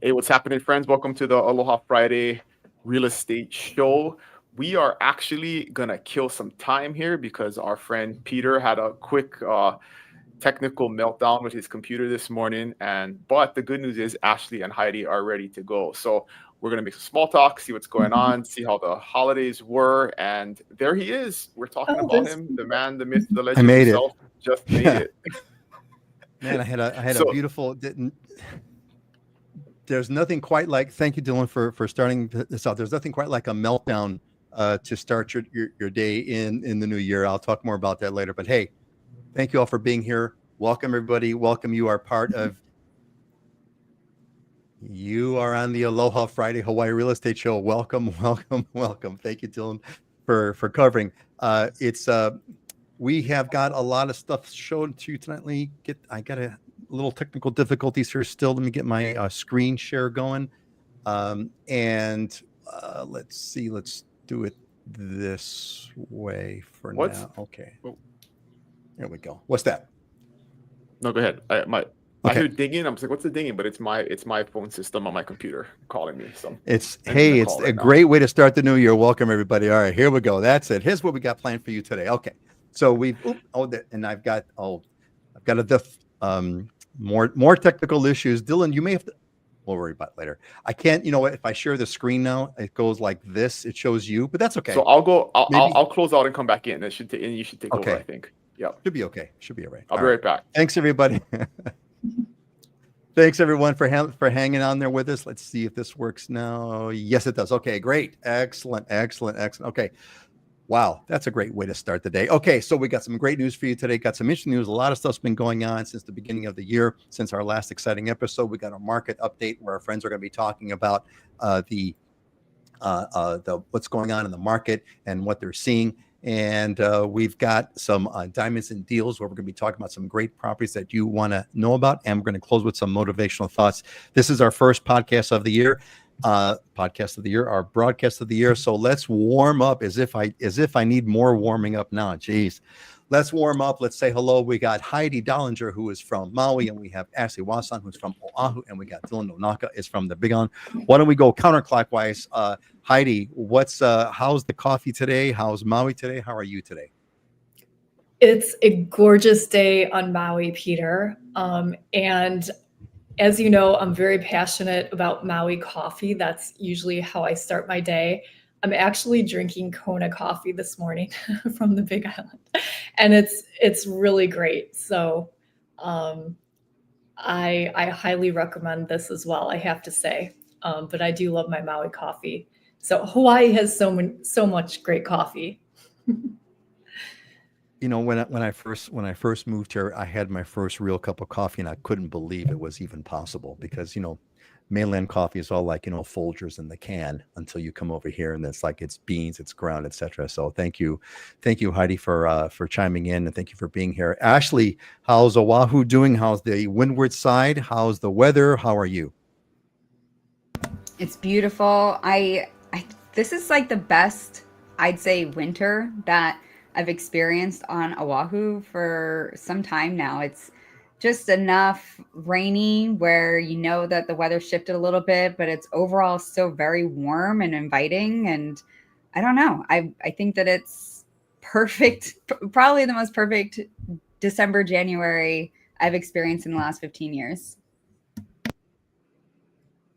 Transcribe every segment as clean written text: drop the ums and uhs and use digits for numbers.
Hey, what's happening, friends? Welcome to the Aloha Friday Real Estate Show. We are actually gonna kill some time here because our friend Peter had a quick technical meltdown with his computer this morning. But the good news is Ashley and Heidi are ready to go. So we're gonna make some small talk, see what's going on, see how the holidays were, and there he is. We're talking Oh, about this. him, the man, the myth, the I legend made it. himself. Just made it. Man, I had a So beautiful. There's nothing quite like. Thank you, Dylan, for starting this out. There's nothing quite like a meltdown to start your day in the new year. I'll talk more about that later. But hey, thank you all for being here. Welcome everybody. Welcome. You are part of. You are on the Aloha Friday Hawaii Real Estate Show. Welcome, welcome, welcome. Thank you, Dylan, for covering. It's we have got a lot of stuff shown to you tonight. I got a little technical difficulties here still. Let me get my screen share going. And let's see. Let's do it this way for what's now. Okay. oh, There we go. What's that? no, go ahead. I Okay. hear dinging. I'm like, what's the dinging? But it's my phone system on my computer calling me. So It's ending the it's call a right now. great way to start the new year. Welcome everybody. All right, here we go. That's it. Here's what we got planned for you today. Okay, so and I've got more technical issues. Dylan, you may have to. We'll worry about it later. I can't. You know what? If I share the screen now, it goes like this. It shows you, but that's okay. So I'll go. Maybe I'll close out and come back in. And you should take over. okay. I think. Yeah. Should be okay. Should be all right. I'll All be right. right back. Thanks everybody. Thanks everyone for hanging on there with us. Let's see if this works now. Yes, it does. Okay, great. Excellent. Okay. Wow, that's a great way to start the day. Okay, so we got some great news for you today. Got some interesting news. A lot of stuff's been going on since the beginning of the year, since our last exciting episode. We got a market update where our friends are going to be talking about the what's going on in the market and what they're seeing. And we've got some diamonds and deals where we're going to be talking about some great properties that you want to know about. And we're going to close with some motivational thoughts. This is our first podcast of the year. Our broadcast of the year. So let's warm up as if I need more warming up now. Jeez. Let's warm up. Let's say hello. We got Heidi Dollinger, who is from Maui, and we have Ashley Wasan, who's from Oahu, and we got Dylan Nonaka is from the Big Island. Why don't we go counterclockwise? Heidi, how's the coffee today? How's Maui today? How are you today? It's a gorgeous day on Maui, Peter. And as you know, I'm very passionate about Maui coffee. That's usually how I start my day. I'm actually drinking Kona coffee this morning from the Big Island, and it's really great. So I highly recommend this as well, I have to say. But I do love my Maui coffee. So Hawaii has so much great coffee. You know, when I first moved here, I had my first real cup of coffee, and I couldn't believe it was even possible because mainland coffee is all like Folgers in the can until you come over here, and it's like it's beans, it's ground, etc. So thank you, Heidi, for chiming in, and thank you for being here. Ashley, how's Oahu doing? How's the windward side? How's the weather? How are you? It's beautiful. This is like the best, I'd say, winter that I've experienced on Oahu for some time now. It's just enough rainy where that the weather shifted a little bit, but it's overall still very warm and inviting. And I don't know. I think that it's perfect, probably the most perfect December, January I've experienced in the last 15 years.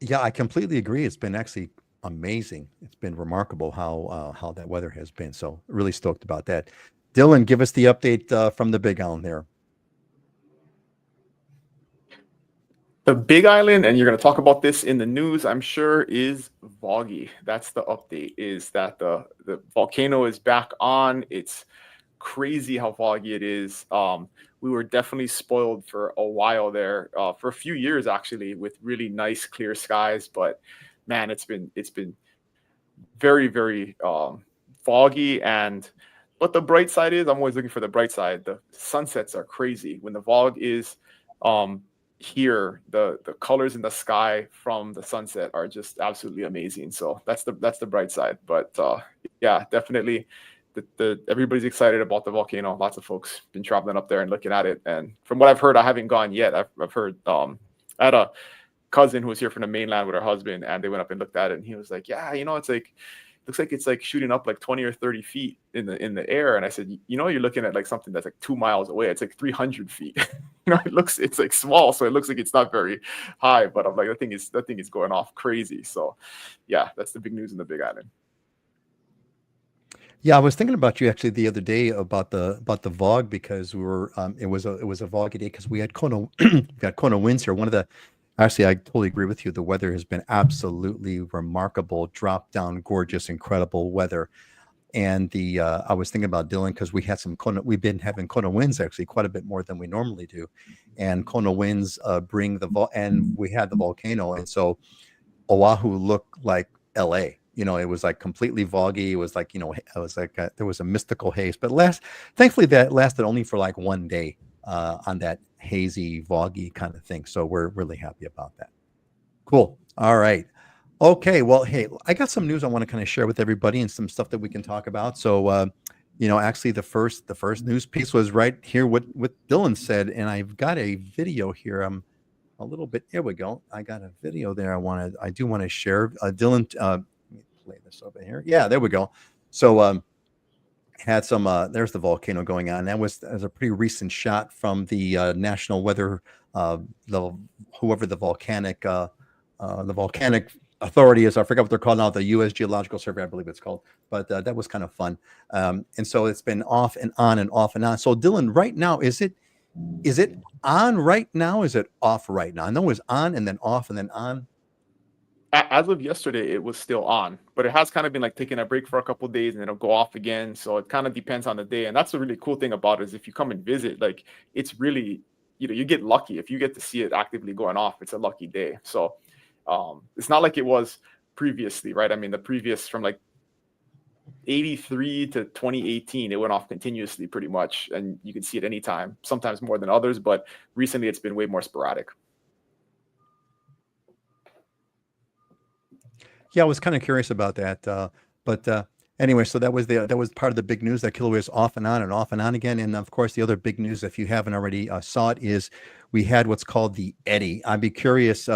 Yeah, I completely agree. It's been actually amazing. It's been remarkable how that weather has been. So really stoked about that. Dylan, give us the update from the Big Island there. The Big Island, and you're going to talk about this in the news, I'm sure, is foggy. That's the update, is that the volcano is back on. It's crazy how foggy it is. We were definitely spoiled for a while there, for a few years, actually, with really nice, clear skies. But, man, it's been very, very foggy. But the bright side is, I'm always looking for the bright side. The sunsets are crazy. When the fog is here, the colors in the sky from the sunset are just absolutely amazing. So that's the bright side. But yeah, definitely everybody's excited about the volcano. Lots of folks been traveling up there and looking at it. And from what I've heard, I haven't gone yet. I've heard I had a cousin who was here from the mainland with her husband, and they went up and looked at it, and he was like, yeah, it's like, looks like it's like shooting up like 20 or 30 feet in the air. And I said, you're looking at like something that's like 2 miles away. It's like 300 feet. It's like small, so it looks like it's not very high, but I'm like, that thing is going off crazy. So yeah, that's the big news in the Big Island. Yeah, I was thinking about you actually the other day about the VOG, because we were it was a VOG day because we had Kona we got Kona winds here. Actually, I totally agree with you. The weather has been absolutely remarkable, drop down, gorgeous, incredible weather. And I was thinking about Dylan because we've been having Kona winds actually quite a bit more than we normally do, and Kona winds bring and we had the volcano, and so Oahu looked like LA. It was like completely foggy. It was like, it was like there was a mystical haze, but thankfully that lasted only for like one day on that hazy, foggy kind of thing. So we're really happy about that. Cool. All right. Okay. Well, hey, I got some news I want to kind of share with everybody and some stuff that we can talk about. So, actually the first news piece was right here, what Dylan said. And I've got a video here. I'm a little bit, here we go. I got a video there. I do want to share. Dylan, let me play this over here. Yeah, there we go. So, had some there's the volcano going on. That was a pretty recent shot from the National Weather, whoever the volcanic authority is. I forgot what they're called now, the U.S. Geological Survey, I believe it's called. But that was kind of fun. And so it's been off and on and off and on. So Dylan, right now, is it on right now? Is it off right now? I know it was on and then off and then on. As of yesterday, it was still on, but it has kind of been like taking a break for a couple of days and it'll go off again. So it kind of depends on the day. And that's the really cool thing about it, is if you come and visit, like, it's really, you get lucky. If you get to see it actively going off, it's a lucky day. So it's not like it was previously, right? I mean, the previous from like 83 to 2018, it went off continuously pretty much. And you can see it anytime, sometimes more than others, but recently it's been way more sporadic. Yeah, I was kind of curious about that, but anyway, so that was part of the big news, that Kilauea is off and on and off and on again. And of course, the other big news, if you haven't already saw it, is we had what's called the Eddy. I'd be curious.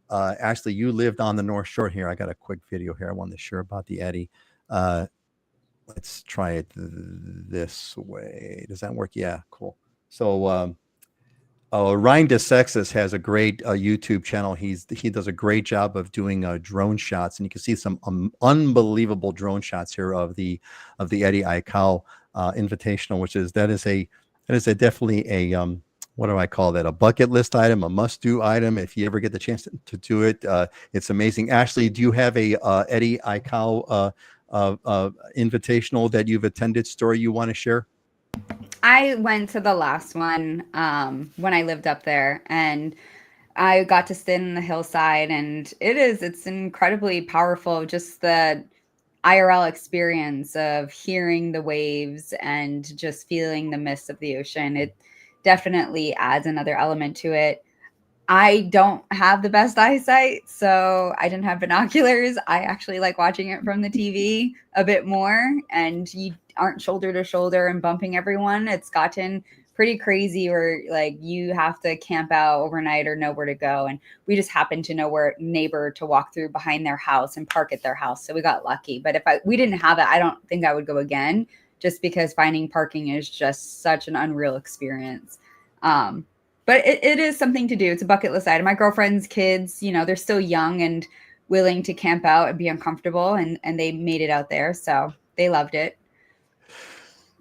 Ashley, you lived on the North Shore here. I got a quick video here I wanted to share about the Eddy. Let's try it this way. Does that work? Yeah, cool. So Ryan DeSexis has a great YouTube channel. He does a great job of doing drone shots, and you can see some unbelievable drone shots here of the Eddy Aikau Invitational, which is definitely a what do I call that? A bucket list item, a must do item. If you ever get the chance to do it, it's amazing. Ashley, do you have a Eddy Aikau Invitational that you've attended, story you want to share? I went to the last one when I lived up there, and I got to sit in the hillside, and it's incredibly powerful. Just the IRL experience of hearing the waves and just feeling the mist of the ocean. It definitely adds another element to it. I don't have the best eyesight, so I didn't have binoculars. I actually like watching it from the TV a bit more, and you aren't shoulder to shoulder and bumping everyone. It's gotten pretty crazy where like you have to camp out overnight or know where to go. And we just happened to know where neighbor to walk through behind their house and park at their house. So we got lucky. But if we didn't have it, I don't think I would go again, just because finding parking is just such an unreal experience. But it is something to do. It's a bucket list item. My girlfriend's kids, they're still young and willing to camp out and be uncomfortable, and they made it out there. So they loved it.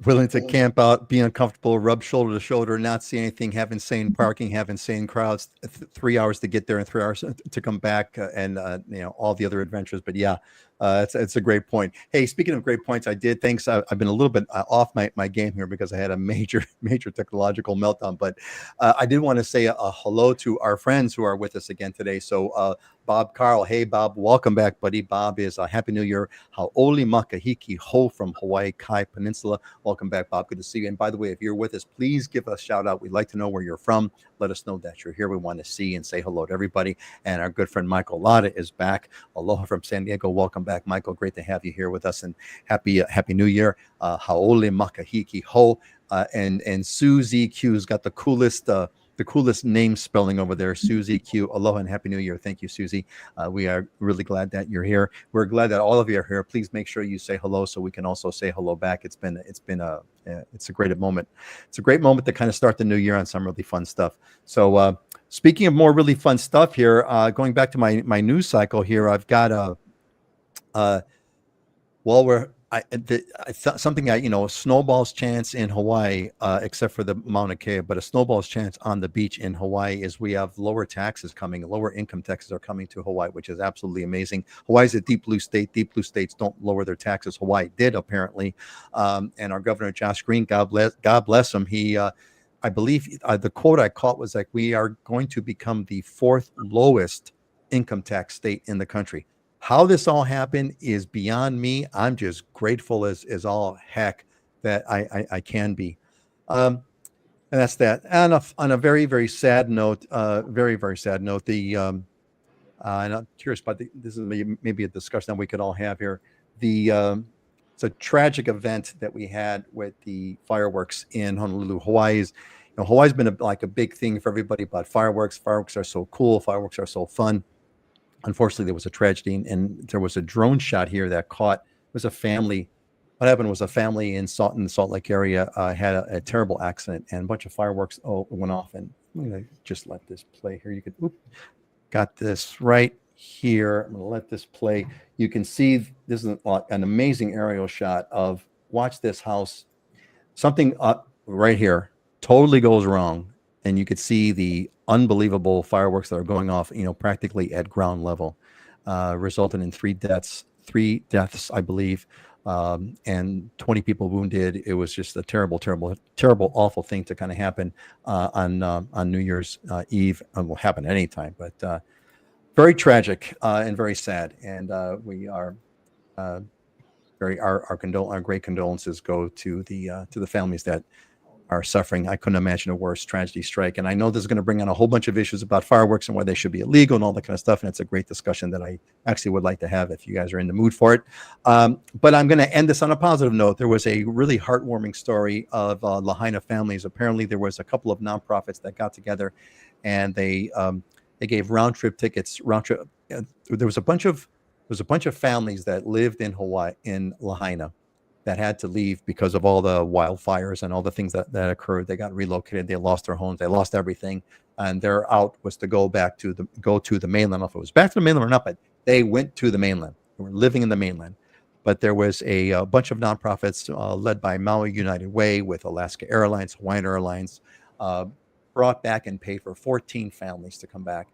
Willing to camp out, be uncomfortable, rub shoulder to shoulder, not see anything, have insane parking, have insane crowds, 3 hours to get there and 3 hours to come back, and all the other adventures. But yeah, it's a great point. Hey, speaking of great points, I've been a little bit off my game here because I had a major technological meltdown. But I did want to say a hello to our friends who are with us again today. So Bob Carl, hey Bob, welcome back, buddy. Bob is Happy New Year. Hau'oli Makahiki Ho from Hawaii Kai Peninsula. Welcome back, Bob. Good to see you. And by the way, if you're with us, please give us a shout out. We'd like to know where you're from. Let us know that you're here. We want to see and say hello to everybody. And our good friend Michael Lada is back. Aloha from San Diego. Welcome back, Michael. Great to have you here with us, and happy New Year. Hau'oli Makahiki Ho. And Susie Q's got the coolest the coolest name spelling over there, Susie Q. Aloha and Happy New Year. Thank you, Susie. We are really glad that you're here. We're glad that all of you are here. Please make sure you say hello so we can also say hello back. It's a great moment. It's a great moment to kind of start the new year on some really fun stuff. So speaking of more really fun stuff here, going back to my news cycle here, I've got something that, a snowball's chance in Hawaii, except for the Mauna Kea, but a snowball's chance on the beach in Hawaii is we have lower taxes coming, lower income taxes are coming to Hawaii, which is absolutely amazing. Hawaii's a deep blue state. Deep blue states don't lower their taxes. Hawaii did, apparently. And our governor, Josh Green, God bless him. He, I believe the quote I caught was like, we are going to become the fourth lowest income tax state in the country. How this all happened is beyond me. I'm just grateful as all heck that I can be. And that's that. And on a very, very sad note, very sad note, and I'm curious about this is maybe a discussion that we could all have here. It's a tragic event that we had with the fireworks in Honolulu. Hawaii's been like a big thing for everybody about fireworks. Fireworks are so cool. Fireworks are so fun. Unfortunately, there was a tragedy, and there was a drone shot here that caught. It was a family. What happened was a family in the Salt Lake area had a terrible accident, and a bunch of fireworks went off. And I'm gonna just let this play here. You could got this right here. I'm gonna let this play. You can see this is an amazing aerial shot of, watch this house. Something up right here totally goes wrong, and you could see the unbelievable fireworks that are going off, practically at ground level, resulting in three deaths, I believe, and 20 people wounded. It was just a terrible, awful thing to kind of happen on New Year's Eve. Will happen anytime, but very tragic and very sad. And we are our great condolences go to the families that are suffering. I couldn't imagine a worse tragedy strike. And I know this is going to bring on a whole bunch of issues about fireworks and why they should be illegal and all that kind of stuff. And it's a great discussion that I actually would like to have if you guys are in the mood for it. But I'm going to end this on a positive note. There was a really heartwarming story of Lahaina families. Apparently there was a couple of nonprofits that got together and they gave round trip tickets. There was a bunch of families that lived in Hawaii, in Lahaina, that had to leave because of all the wildfires and all the things that occurred. They got relocated. They lost their homes. They lost everything. And their out was to go to the mainland. I don't know if it was back to the mainland or not, but they went to the mainland. They were living in the mainland. But there was a bunch of nonprofits led by Maui United Way with Alaska Airlines, Hawaiian Airlines, brought back and paid for 14 families to come back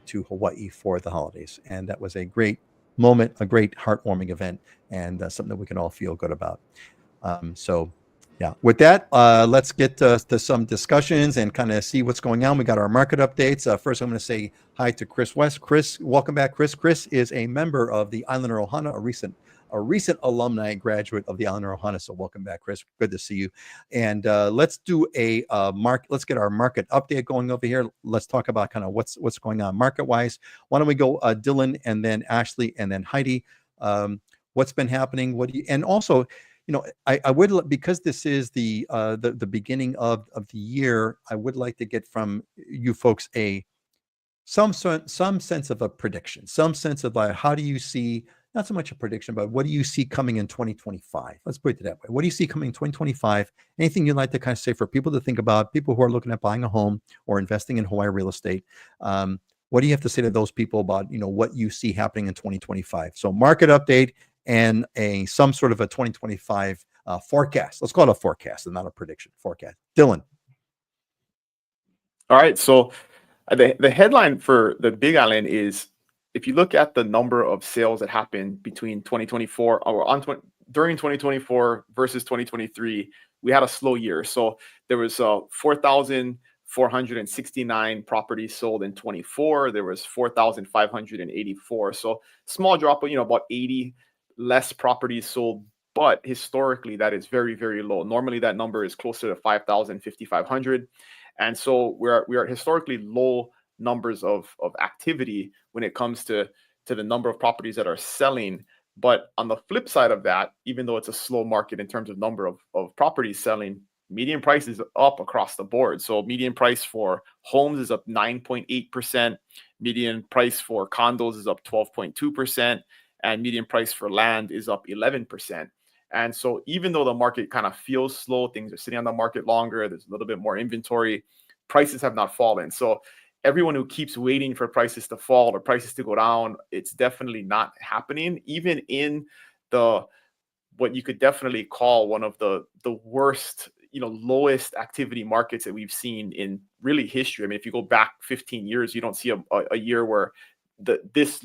to Hawaii for the holidays. And that was a great moment, a great heartwarming event, and something that we can all feel good about. So yeah, with that, let's get to some discussions and kind of see what's going on. We got our market updates. First, I'm going to say hi to Chris West. Chris, welcome back. Chris is a member of the Islander Ohana, a recent alumni graduate of the Islander Ohana. So welcome back, Chris. Good to see you. And let's do let's get our market update going over here. Let's talk about kind of what's going on market wise. Why don't we go Dylan and then Ashley and then Heidi? What's been happening? And also, I would, because this is the beginning of the year, I would like to get from you folks some sense of a prediction, some sense of like, how do you see, not so much a prediction, but what do you see coming in 2025? Let's put it that way. What do you see coming in 2025? Anything you'd like to kind of say for people to think about, people who are looking at buying a home or investing in Hawaii real estate? What do you have to say to those people about, what you see happening in 2025? So market update and some sort of a 2025 forecast. Let's call it a forecast and not a prediction. Forecast. Dylan. All right. So the headline for the Big Island is, if you look at the number of sales that happened between 2024 or during 2024 versus 2023, we had a slow year. So there was 4,469 properties sold in 24. There was 4,584. So small drop, but about 80 less properties sold. But historically, that is very, very low. Normally, that number is closer to 5,000, 5,500. And so we are historically low numbers of activity when it comes to the number of properties that are selling. But on the flip side of that, even though it's a slow market in terms of number of properties selling, median price is up across the board. So median price for homes is up 9.8%. Median price for condos is up 12.2%. And median price for land is up 11%. And so even though the market kind of feels slow, things are sitting on the market longer, there's a little bit more inventory, prices have not fallen. So everyone who keeps waiting for prices to fall or prices to go down, it's definitely not happening. Even in the what you could definitely call one of the worst, lowest activity markets that we've seen in really history. I mean, if you go back 15 years, you don't see a year where this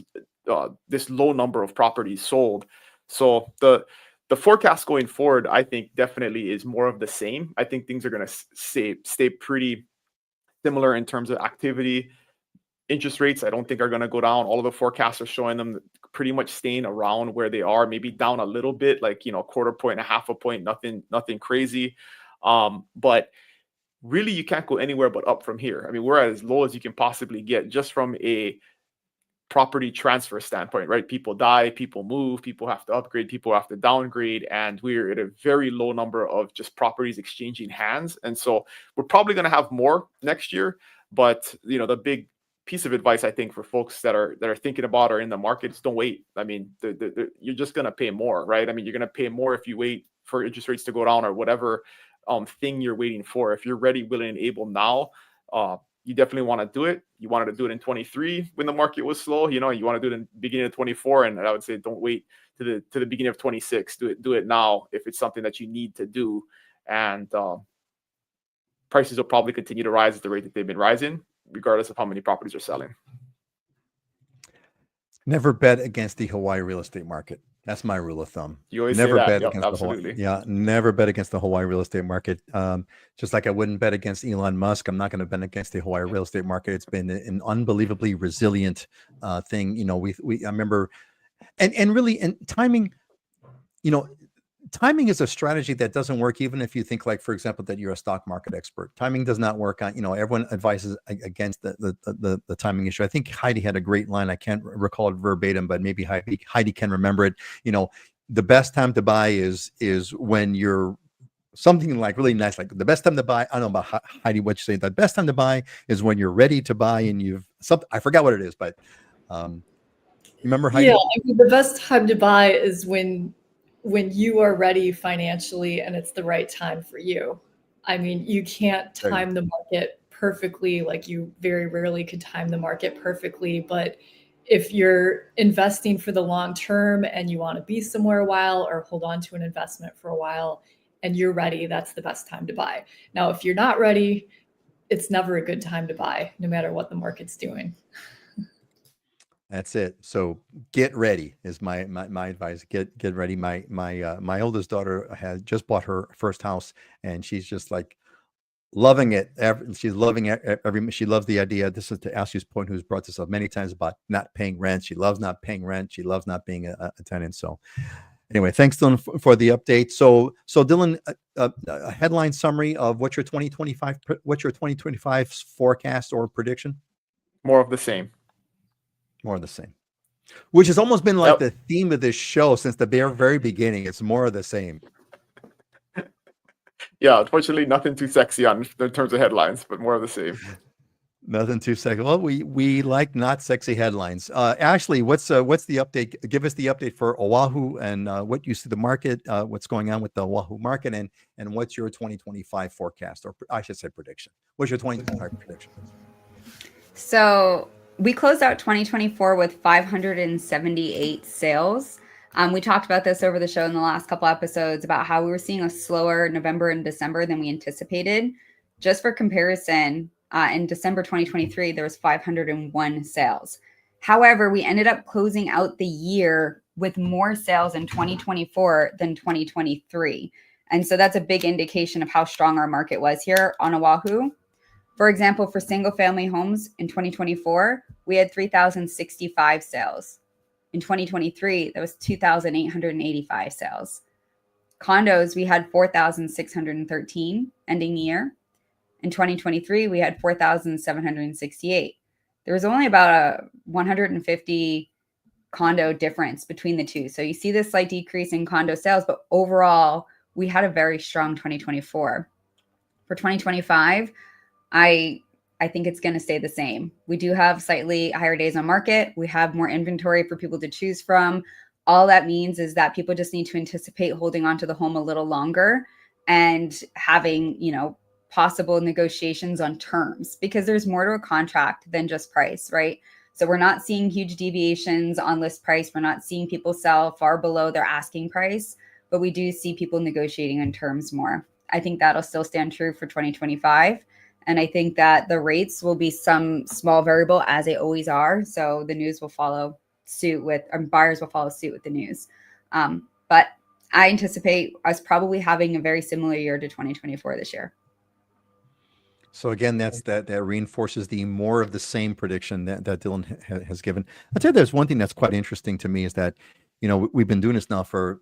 low number of properties sold. So the forecast going forward, I think, definitely is more of the same. I think things are going to stay pretty similar in terms of activity. Interest rates, I don't think, are going to go down. All of the forecasts are showing them pretty much staying around where they are, maybe down a little bit, like, a quarter point, a half a point, nothing crazy. But really, you can't go anywhere but up from here. I mean, we're at as low as you can possibly get just from a property transfer standpoint, right? People die, people move, people have to upgrade, people have to downgrade, and we're at a very low number of just properties exchanging hands. And so we're probably going to have more next year. But the big piece of advice, I think, for folks that are thinking about or in the market is don't wait. I mean, you're just going to pay more, right? I mean, you're going to pay more if you wait for interest rates to go down or whatever thing you're waiting for. If you're ready, willing, and able now, you definitely want to do it. You wanted to do it in 23 when the market was slow. You want to do it in the beginning of 24, and I would say don't wait to the beginning of 26. Do it now if it's something that you need to do. And prices will probably continue to rise at the rate that they've been rising, regardless of how many properties are selling. Never bet against the Hawaii real estate market. That's my rule of thumb. You always never say that. bet Yep, against absolutely. the Hawaii. Yeah, never bet against the Hawaii real estate market. Just like I wouldn't bet against Elon Musk, I'm not going to bet against the Hawaii real estate market. It's been an unbelievably resilient thing. I remember, and really, and timing. Timing is a strategy that doesn't work even if you think, like, for example, that you're a stock market expert. Timing does not work on, everyone advises against the timing issue. I think Heidi had a great line. I can't recall it verbatim, but maybe Heidi can remember it. The best time to buy is when you're something like really nice, like the best time to buy. I don't know about Heidi, what you say. The best time to buy is when you're ready to buy and you've something. I forgot what it is, but remember Heidi? Yeah, I mean, the best time to buy is when you are ready financially and it's the right time for you. I mean, you can't time the market perfectly. Like, you very rarely could time the market perfectly. But if you're investing for the long term and you want to be somewhere a while or hold on to an investment for a while and you're ready, that's the best time to buy. Now, if you're not ready, it's never a good time to buy, no matter what the market's doing. That's it. So get ready is my advice. Get ready. My oldest daughter has just bought her first house, and she's just like loving it. She's loving it. She loves the idea. This is to Ashley's point, who's brought this up many times about not paying rent. She loves not paying rent. She loves not being a tenant. So anyway, thanks, Dylan, for the update. So Dylan, a headline summary of what's your 2025 forecast or prediction? More of the same. More of the same, which has almost been like the theme of this show since the very beginning. It's more of the same. Yeah, unfortunately, nothing too sexy in terms of headlines, but more of the same. Nothing too sexy. Well, we like not sexy headlines. Ashley, what's the update? Give us the update for Oahu and what you see the market, what's going on with the Oahu market, and what's your 2025 forecast, or I should say prediction. What's your 2025 prediction? So we closed out 2024 with 578 sales. We talked about this over the show in the last couple episodes about how we were seeing a slower November and December than we anticipated. Just for comparison, in December 2023, there was 501 sales. However, we ended up closing out the year with more sales in 2024 than 2023. And so that's a big indication of how strong our market was here on Oahu. For example, for single-family homes in 2024, we had 3,065 sales. In 2023, that was 2,885 sales. Condos, we had 4,613 ending the year. In 2023, we had 4,768. There was only about a 150 condo difference between the two. So you see this slight decrease in condo sales, but overall, we had a very strong 2024. For 2025, I think it's going to stay the same. We do have slightly higher days on market. We have more inventory for people to choose from. All that means is that people just need to anticipate holding on to the home a little longer and having, possible negotiations on terms, because there's more to a contract than just price, right? So we're not seeing huge deviations on list price. We're not seeing people sell far below their asking price, but we do see people negotiating on terms more. I think that'll still stand true for 2025. And I think that the rates will be some small variable, as they always are. So the news will follow suit with, buyers will follow suit with the news. But I anticipate us probably having a very similar year to 2024 this year. So again, that reinforces the more of the same prediction that Dylan has given. I'll tell you, there's one thing that's quite interesting to me is that, we've been doing this now for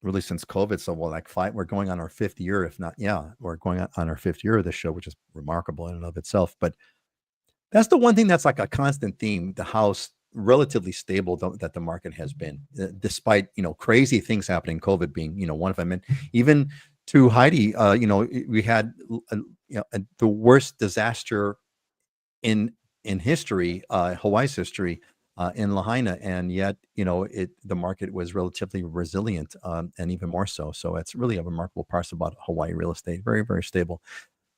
really since COVID. So we're going on our 5th year, if not, we're going on our 5th year of this show, which is remarkable in and of itself. But that's the one thing that's like a constant theme, the house relatively stable that the market has been, despite, crazy things happening, COVID being, one of them. And even to Heidi, we had the worst disaster in history, Hawaii's history, in Lahaina, and yet the market was relatively resilient, and even more so. So it's really a remarkable part about Hawaii real estate. Very, very stable.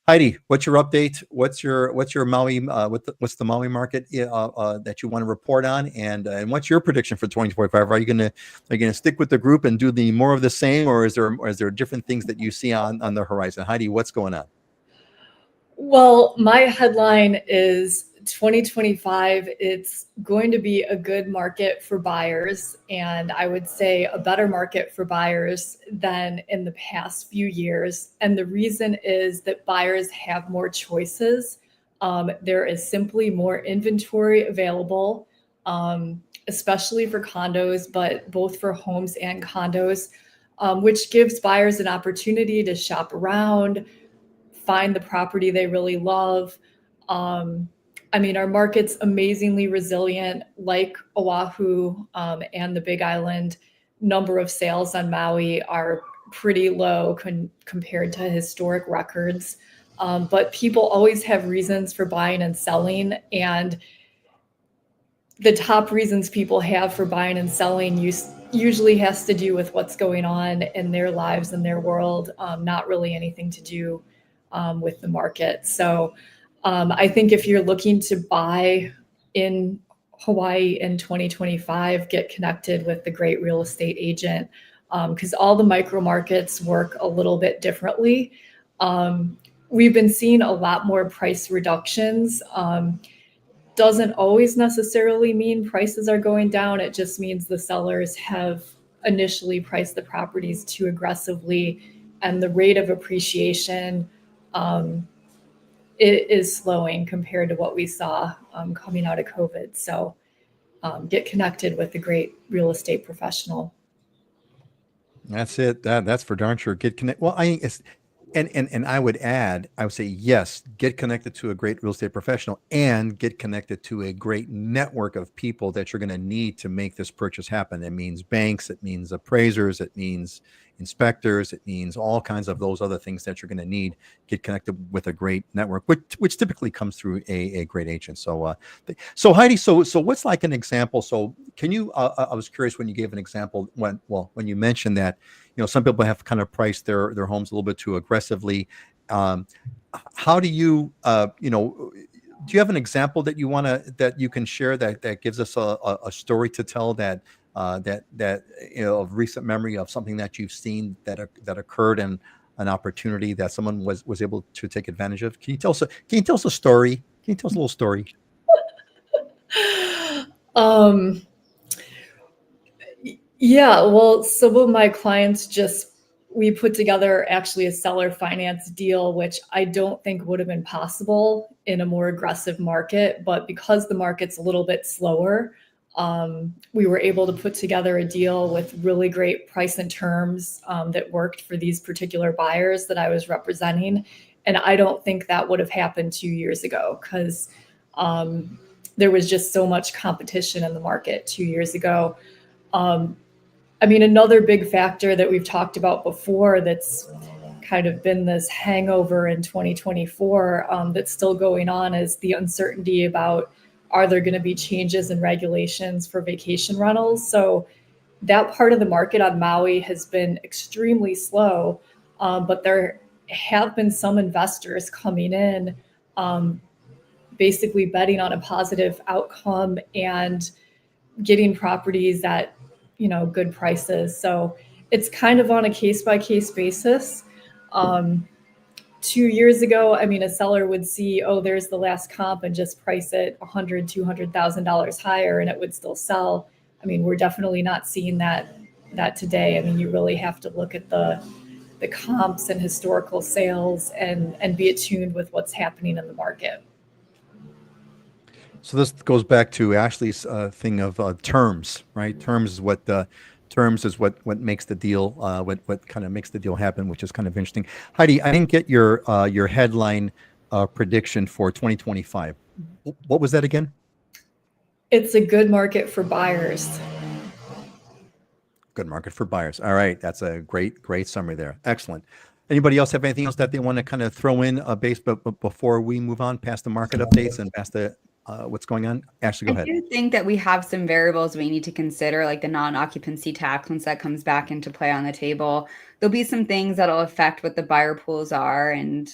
Heidi, what's your update? What's your Maui? What's the Maui market that you want to report on? And what's your prediction for 2025? Are you gonna stick with the group and do the more of the same, or is there different things that you see on the horizon? Heidi, what's going on? Well, my headline is 2025. It's going to be a good market for buyers, and I would say a better market for buyers than in the past few years. And the reason is that buyers have more choices. There is simply more inventory available, especially for condos, but both for homes and condos, which gives buyers an opportunity to shop around, find the property they really love. Our market's amazingly resilient, like Oahu and the Big Island. Number of sales on Maui are pretty low compared to historic records. But people always have reasons for buying and selling. And the top reasons people have for buying and selling usually has to do with what's going on in their lives and their world, not really anything to do with the market. So I think if you're looking to buy in Hawaii in 2025, get connected with the great real estate agent, because all the micro markets work a little bit differently. We've been seeing a lot more price reductions. Doesn't always necessarily mean prices are going down. It just means the sellers have initially priced the properties too aggressively, and the rate of appreciation it is slowing compared to what we saw coming out of COVID. So get connected with the great real estate professional. That's it. That's for darn sure. Get connected. Well, and I would say, yes, get connected to a great real estate professional and get connected to a great network of people that you're going to need to make this purchase happen. It means banks, it means appraisers, it means inspectors, it means all kinds of those other things that you're going to need. Get connected with a great network, which typically comes through a great agent. So Heidi, so what's like an example? So can you? I was curious when you gave an example when you mentioned that some people have kind of priced their homes a little bit too aggressively. How do you do you have an example that you can share that gives us a story to tell that of recent memory of something that you've seen that occurred and an opportunity that someone was able to take advantage of? Can you tell us a story? Can you tell us a little story? Yeah, well, some of my clients we put together actually a seller finance deal, which I don't think would have been possible in a more aggressive market. But because the market's a little bit slower, we were able to put together a deal with really great price and terms that worked for these particular buyers that I was representing. And I don't think that would have happened 2 years ago because there was just so much competition in the market 2 years ago. Another big factor that we've talked about before that's kind of been this hangover in 2024 that's still going on, is the uncertainty about, are there going to be changes in regulations for vacation rentals? So that part of the market on Maui has been extremely slow, but there have been some investors coming in, basically betting on a positive outcome and getting properties at, good prices. So it's kind of on a case by case basis. 2 years ago, I mean, a seller would see, oh, there's the last comp, and just price it $100,000-$200,000 higher, and it would still sell. I mean, we're definitely not seeing that today. I mean, you really have to look at the comps and historical sales and be attuned with what's happening in the market. So this goes back to Ashley's thing of terms, right? Terms is what makes the deal, what kind of makes the deal happen, which is kind of interesting. Heidi, I didn't get your headline prediction for 2025. What was that again? It's a good market for buyers. Good market for buyers. All right, that's a great summary there. Excellent. Anybody else have anything else that they want to kind of throw in but before we move on past the market updates and past the what's going on? Ashley, go ahead. I do think that we have some variables we need to consider, like the non-occupancy tax. Once that comes back into play on the table, there'll be some things that'll affect what the buyer pools are. And,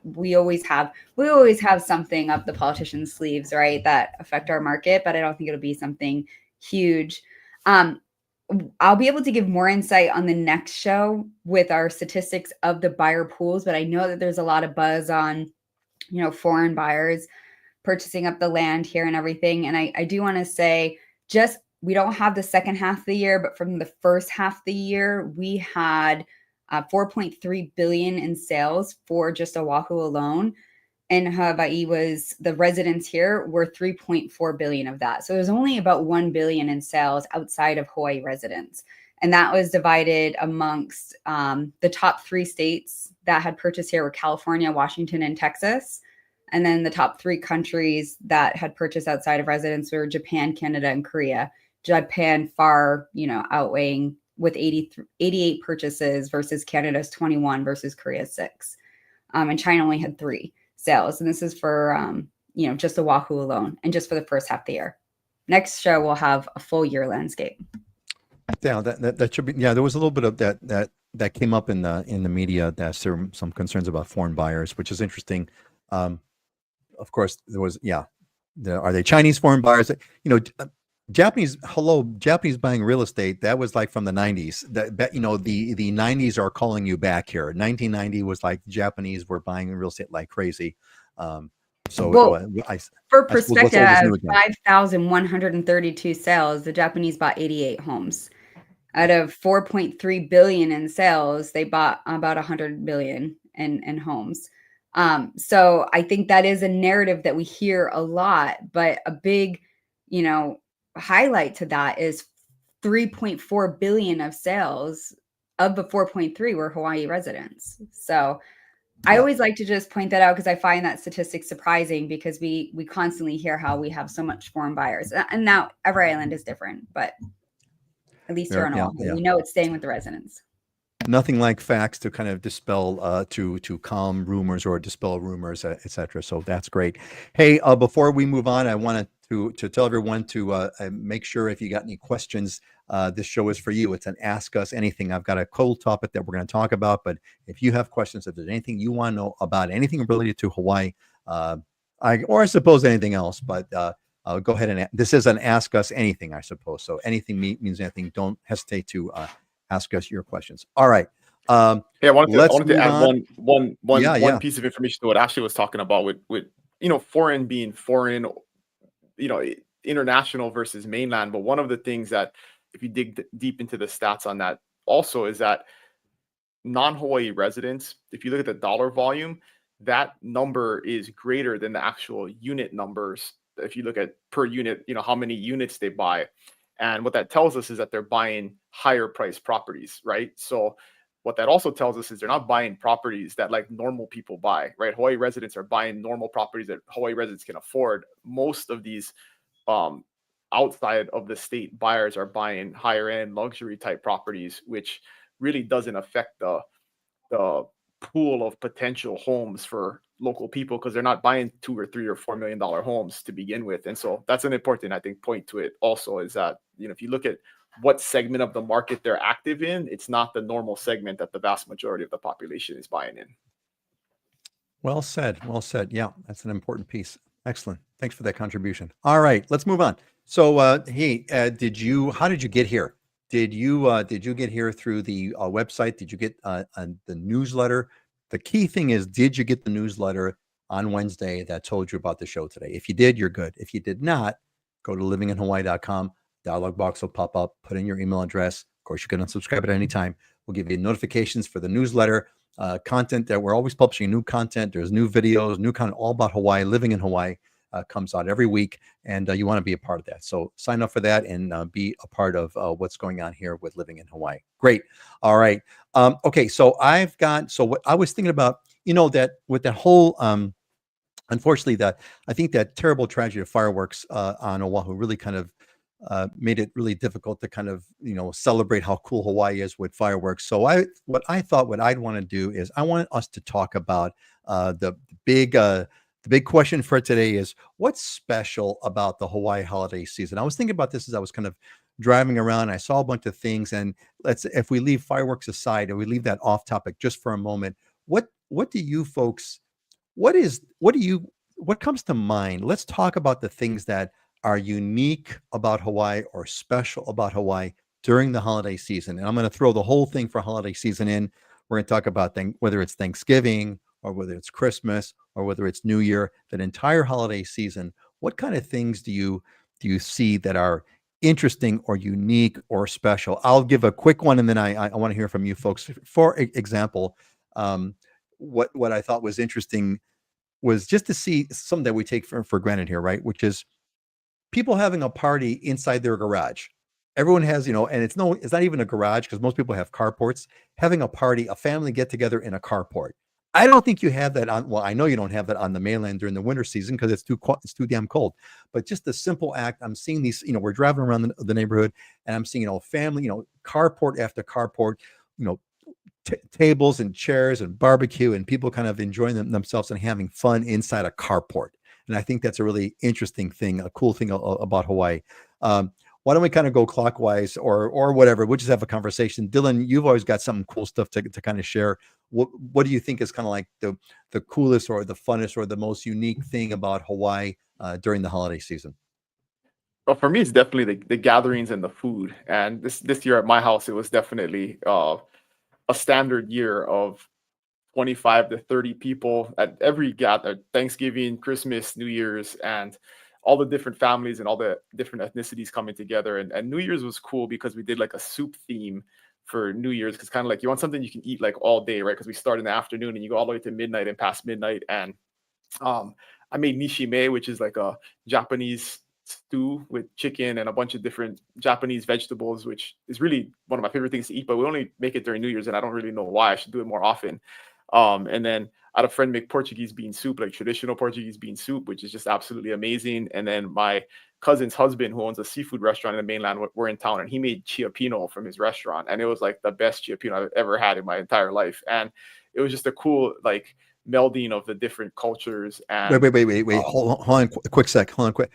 we always have something up the politicians' sleeves, right, that affect our market, but I don't think it'll be something huge. I'll be able to give more insight on the next show with our statistics of the buyer pools, but I know that there's a lot of buzz on, foreign buyers purchasing up the land here and everything. And I do want to say, just we don't have the second half of the year, but from the first half of the year, we had 4.3 billion in sales for just Oahu alone. And Hawaii the residents here were 3.4 billion of that. So there's only about 1 billion in sales outside of Hawaii residents. And that was divided amongst the top 3 states that had purchased here were California, Washington, and Texas. And then the top 3 countries that had purchased outside of residents were Japan, Canada, and Korea. Japan far, outweighing with 88 purchases versus Canada's 21 versus Korea's 6. And China only had 3 sales. And this is for, just Oahu alone and just for the first half of the year. Next show, we'll have a full year landscape. Yeah, that should be. Yeah, there was a little bit of that came up in the media. That there were some concerns about foreign buyers, which is interesting. Of course, there was. Yeah, are they Chinese foreign buyers? Japanese buying real estate. That was like from the 90s. The 90s are calling you back here. 1990 was like Japanese were buying real estate like crazy. For perspective, 5,132 sales, the Japanese bought 88 homes. Out of 4.3 billion in sales, they bought about 100 billion in homes. So I think that is a narrative that we hear a lot, but a big, highlight to that is 3.4 billion of sales of the 4.3 were Hawaii residents. So I always like to just point that out because I find that statistic surprising because we constantly hear how we have so much foreign buyers. And now every island is different, but at least here on Oahu, we know it's staying with the residents. Nothing like facts to kind of dispel, to calm rumors or dispel rumors, et cetera. So that's great. Hey, before we move on, I wanted to tell everyone to make sure if you got any questions, this show is for you. It's an Ask Us Anything. I've got a cold topic that we're going to talk about, but if you have questions, if there's anything you want to know about anything related to Hawaii, or I suppose anything else, but go ahead and this is an Ask Us Anything, I suppose. So anything means anything. Don't hesitate to ask us your questions. All right. I wanted to add one piece of information to what Ashley was talking about with foreign being foreign, international versus mainland. But one of the things that, if you dig deep into the stats on that also, is that non-Hawaii residents, if you look at the dollar volume, that number is greater than the actual unit numbers. If you look at per unit, how many units they buy. And what that tells us is that they're buying higher priced properties, right? So what that also tells us is they're not buying properties that like normal people buy, right? Hawaii residents are buying normal properties that Hawaii residents can afford. Most of these outside of the state buyers are buying higher end luxury type properties, which really doesn't affect the the pool of potential homes for local people, because they're not buying $2 or $3 or $4 million homes to begin with. And so that's an important, I think, point to it also, is that, if you look at what segment of the market they're active in, it's not the normal segment that the vast majority of the population is buying in. Well said. Well said. Yeah, that's an important piece. Excellent. Thanks for that contribution. All right, let's move on. So, how did you get here? Did you get here through the website? Did you get the newsletter? The key thing is, did you get the newsletter on Wednesday that told you about the show today? If you did, you're good. If you did not, go to livinginhawaii.com. Dialog box will pop up. Put in your email address. Of course, you can unsubscribe at any time. We'll give you notifications for the newsletter. Content that we're always publishing new content. There's new videos, new content all about Hawaii. Living in Hawaii comes out every week, and you want to be a part of that. So sign up for that and be a part of what's going on here with Living in Hawaii. Great. All right. Okay. So what I was thinking about, that with that whole, unfortunately, I think that terrible tragedy of fireworks on Oahu really kind of made it really difficult to kind of celebrate how cool Hawaii is with fireworks. So what I'd want to do is I want us to talk about the big question for today is, what's special about the Hawaii holiday season? I was thinking about this as I was kind of driving around. I saw a bunch of things, and if we leave fireworks aside and we leave that off topic just for a moment, what do you folks, what comes to mind? Let's talk about the things that are unique about Hawaii or special about Hawaii during the holiday season. And I'm going to throw the whole thing for holiday season in. We're going to talk about whether it's Thanksgiving or whether it's Christmas or whether it's New Year, that entire holiday season. What kind of things do you see that are interesting or unique or special? I'll give a quick one, and then I want to hear from you folks. For example, what I thought was interesting was just to see something that we take for granted here, right? Which is people having a party inside their garage. Everyone has, and it's not even a garage, because most people have carports. Having a party, a family get together in a carport. I don't think you have that on. Well, I know you don't have that on the mainland during the winter season because it's too damn cold. But just the simple act, I'm seeing these. We're driving around the neighborhood, and I'm seeing, family, carport after carport, tables and chairs and barbecue, and people kind of enjoying themselves and having fun inside a carport. And I think that's a really interesting thing, a cool thing about Hawaii. Why don't we kind of go clockwise or whatever? We'll just have a conversation. Dylan, you've always got something cool stuff to kind of share. What do you think is kind of like the coolest or the funnest or the most unique thing about Hawaii during the holiday season? Well, for me, it's definitely the gatherings and the food. And this year at my house, it was definitely a standard year of 25 to 30 people at every Thanksgiving, Christmas, New Year's, and all the different families and all the different ethnicities coming together. And New Year's was cool because we did like a soup theme for New Year's, because kind of like you want something you can eat like all day, right? Because we start in the afternoon and you go all the way to midnight and past midnight. And I made nishime, which is like a Japanese stew with chicken and a bunch of different Japanese vegetables, which is really one of my favorite things to eat. But we only make it during New Year's, and I don't really know why. I should do it more often. And then I had a friend make Portuguese bean soup, like traditional Portuguese bean soup, which is just absolutely amazing. And then my cousin's husband, who owns a seafood restaurant in the mainland, we're in town, and he made chiapino from his restaurant. And it was like the best chiapino I've ever had in my entire life. And it was just a cool, like, melding of the different cultures. And Wait. Hold on a quick sec. Hold on quick.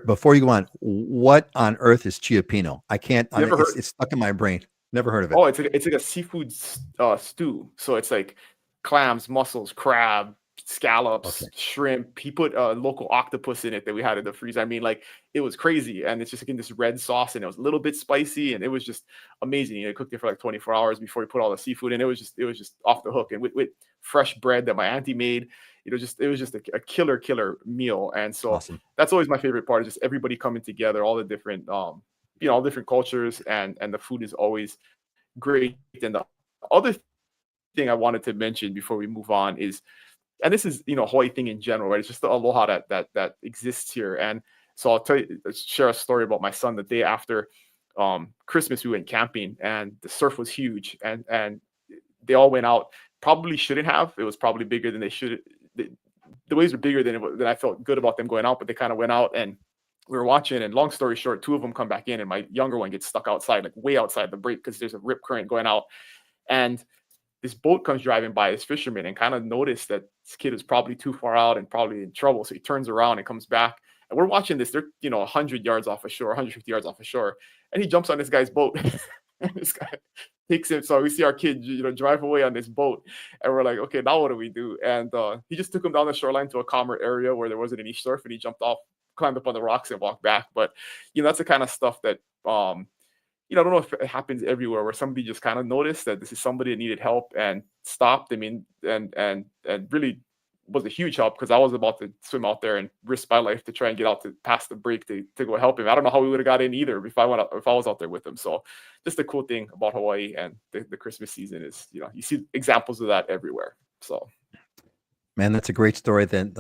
Before you go on, what on earth is chiapino? I can't, it's stuck in my brain. Never heard of it. Oh, it's like a seafood stew. So it's like clams, mussels, crab, scallops, shrimp. He put a local octopus in it that we had in the freezer. I mean, like, it was crazy. And it's just like in this red sauce, and it was a little bit spicy, and it was just amazing. I cooked it for like 24 hours before we put all the seafood in. It was just off the hook. And with fresh bread that my auntie made, it was just a killer meal. And so That's always my favorite part, is just everybody coming together, all the different all different cultures, and the food is always great. And the other thing I wanted to mention before we move on is, and this is Hawaii thing in general, right? It's just the aloha that exists here. And so I'll share a story about my son. The day after Christmas, we went camping, and the surf was huge, and they all went out. Probably shouldn't have. It was probably bigger than they should. The waves were bigger than I felt good about them going out, but they kind of went out, and we were watching, and long story short, two of them come back in, and my younger one gets stuck outside, like way outside the break, because there's a rip current going out. And this boat comes driving by, this fisherman, and kind of noticed that this kid is probably too far out and probably in trouble. So he turns around and comes back. And we're watching this. They're, 100 yards off of shore, 150 yards off of shore. And he jumps on this guy's boat. And this guy takes him. So we see our kid, drive away on this boat. And we're like, okay, now what do we do? And he just took him down the shoreline to a calmer area where there wasn't any surf. And he jumped off, climbed up on the rocks and walked back. But, that's the kind of stuff that, I don't know if it happens everywhere where somebody just kind of noticed that this is somebody that needed help and stopped. I mean, and really was a huge help, because I was about to swim out there and risk my life to try and get out to pass the break to go help him. I don't know how we would have got in either if I was out there with him. So just the cool thing about Hawaii and the Christmas season is, you see examples of that everywhere. So. Man, that's a great story that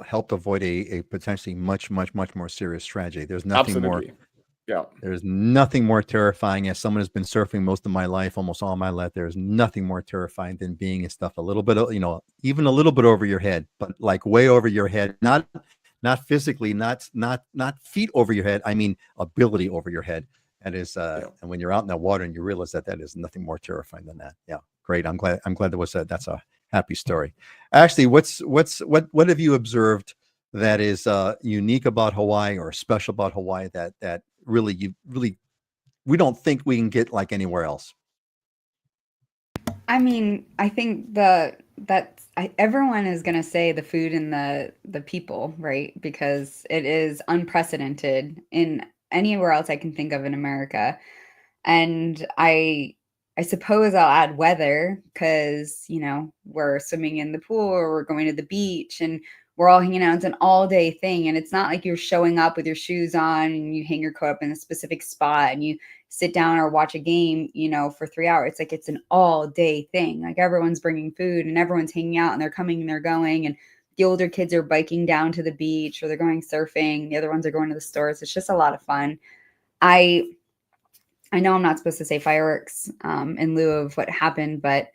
helped avoid a potentially much more serious tragedy. There's nothing Absolutely. more. Yeah. There's nothing more terrifying. As someone who's been surfing most of my life, almost all my life, there's nothing more terrifying than being in stuff a little bit, even a little bit over your head, but like way over your head, not physically, not feet over your head. I mean, ability over your head. That is, and when you're out in that water and you realize that is nothing more terrifying than that. Yeah. Great. I'm glad that's a happy story. Actually, what have you observed that is unique about Hawaii or special about Hawaii that really we don't think we can get like anywhere else? I mean, I think everyone is going to say the food and the people, right? Because it is unprecedented in anywhere else I can think of in America. And I suppose I'll add weather, because, we're swimming in the pool or we're going to the beach and we're all hanging out. It's an all day thing. And it's not like you're showing up with your shoes on and you hang your coat up in a specific spot and you sit down or watch a game, for 3 hours. It's like, it's an all day thing. Like, everyone's bringing food and everyone's hanging out and they're coming and they're going. And the older kids are biking down to the beach or they're going surfing. The other ones are going to the stores. It's just a lot of fun. I know I'm not supposed to say fireworks in lieu of what happened, but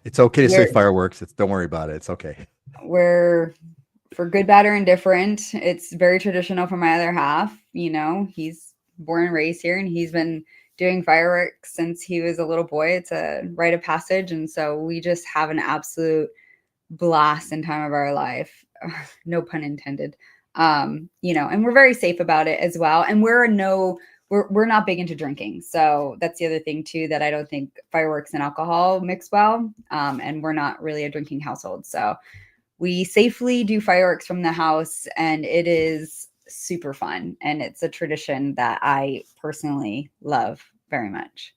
it's okay to say fireworks. Don't worry about it. It's okay. We're, for good, bad, or indifferent, it's very traditional for my other half. He's born and raised here, and he's been doing fireworks since he was a little boy. It's a rite of passage, and so we just have an absolute blast and time of our life. No pun intended. And we're very safe about it as well. And we're not big into drinking. So that's the other thing too, that I don't think fireworks and alcohol mix well. And we're not really a drinking household. So we safely do fireworks from the house, and it is super fun. And it's a tradition that I personally love very much.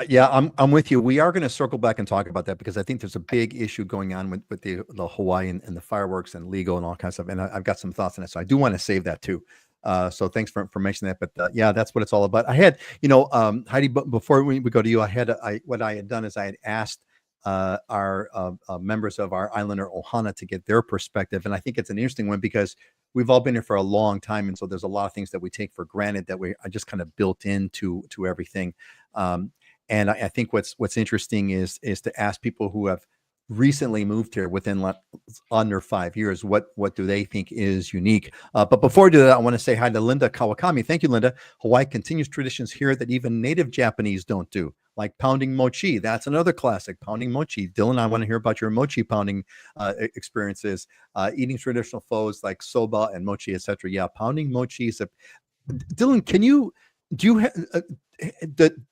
Yeah, I'm with you. We are going to circle back and talk about that, because I think there's a big issue going on with the Hawaii and the fireworks and legal and all kinds of stuff. And I've got some thoughts on it. So I do want to save that too. So thanks for mentioning that. But yeah, that's what it's all about. I had, Heidi, before we go to you, what I had done is I had asked our members of our Islander Ohana to get their perspective. And I think it's an interesting one, because we've all been here for a long time. And so there's a lot of things that we take for granted that I just kind of built into everything. And I think what's interesting is to ask people who have recently moved here within under 5 years, what do they think is unique? But before I do that, I want to say hi to Linda Kawakami. Thank you, Linda. Hawaii continues traditions here that even native Japanese don't do, like pounding mochi. That's another classic, pounding mochi. Dylan, I want to hear about your mochi pounding experiences, eating traditional foods like soba and mochi, etc. Yeah, pounding mochi is Dylan,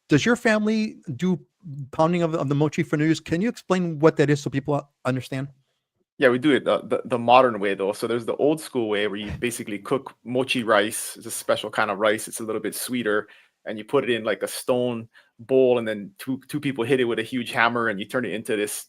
does your family do pounding of the mochi for New Year's? Can you explain what that is so people understand? Yeah, we do it the modern way though. So there's the old school way where you basically cook mochi rice. It's a special kind of rice. It's a little bit sweeter, and you put it in like a stone bowl, and then two people hit it with a huge hammer, and you turn it into this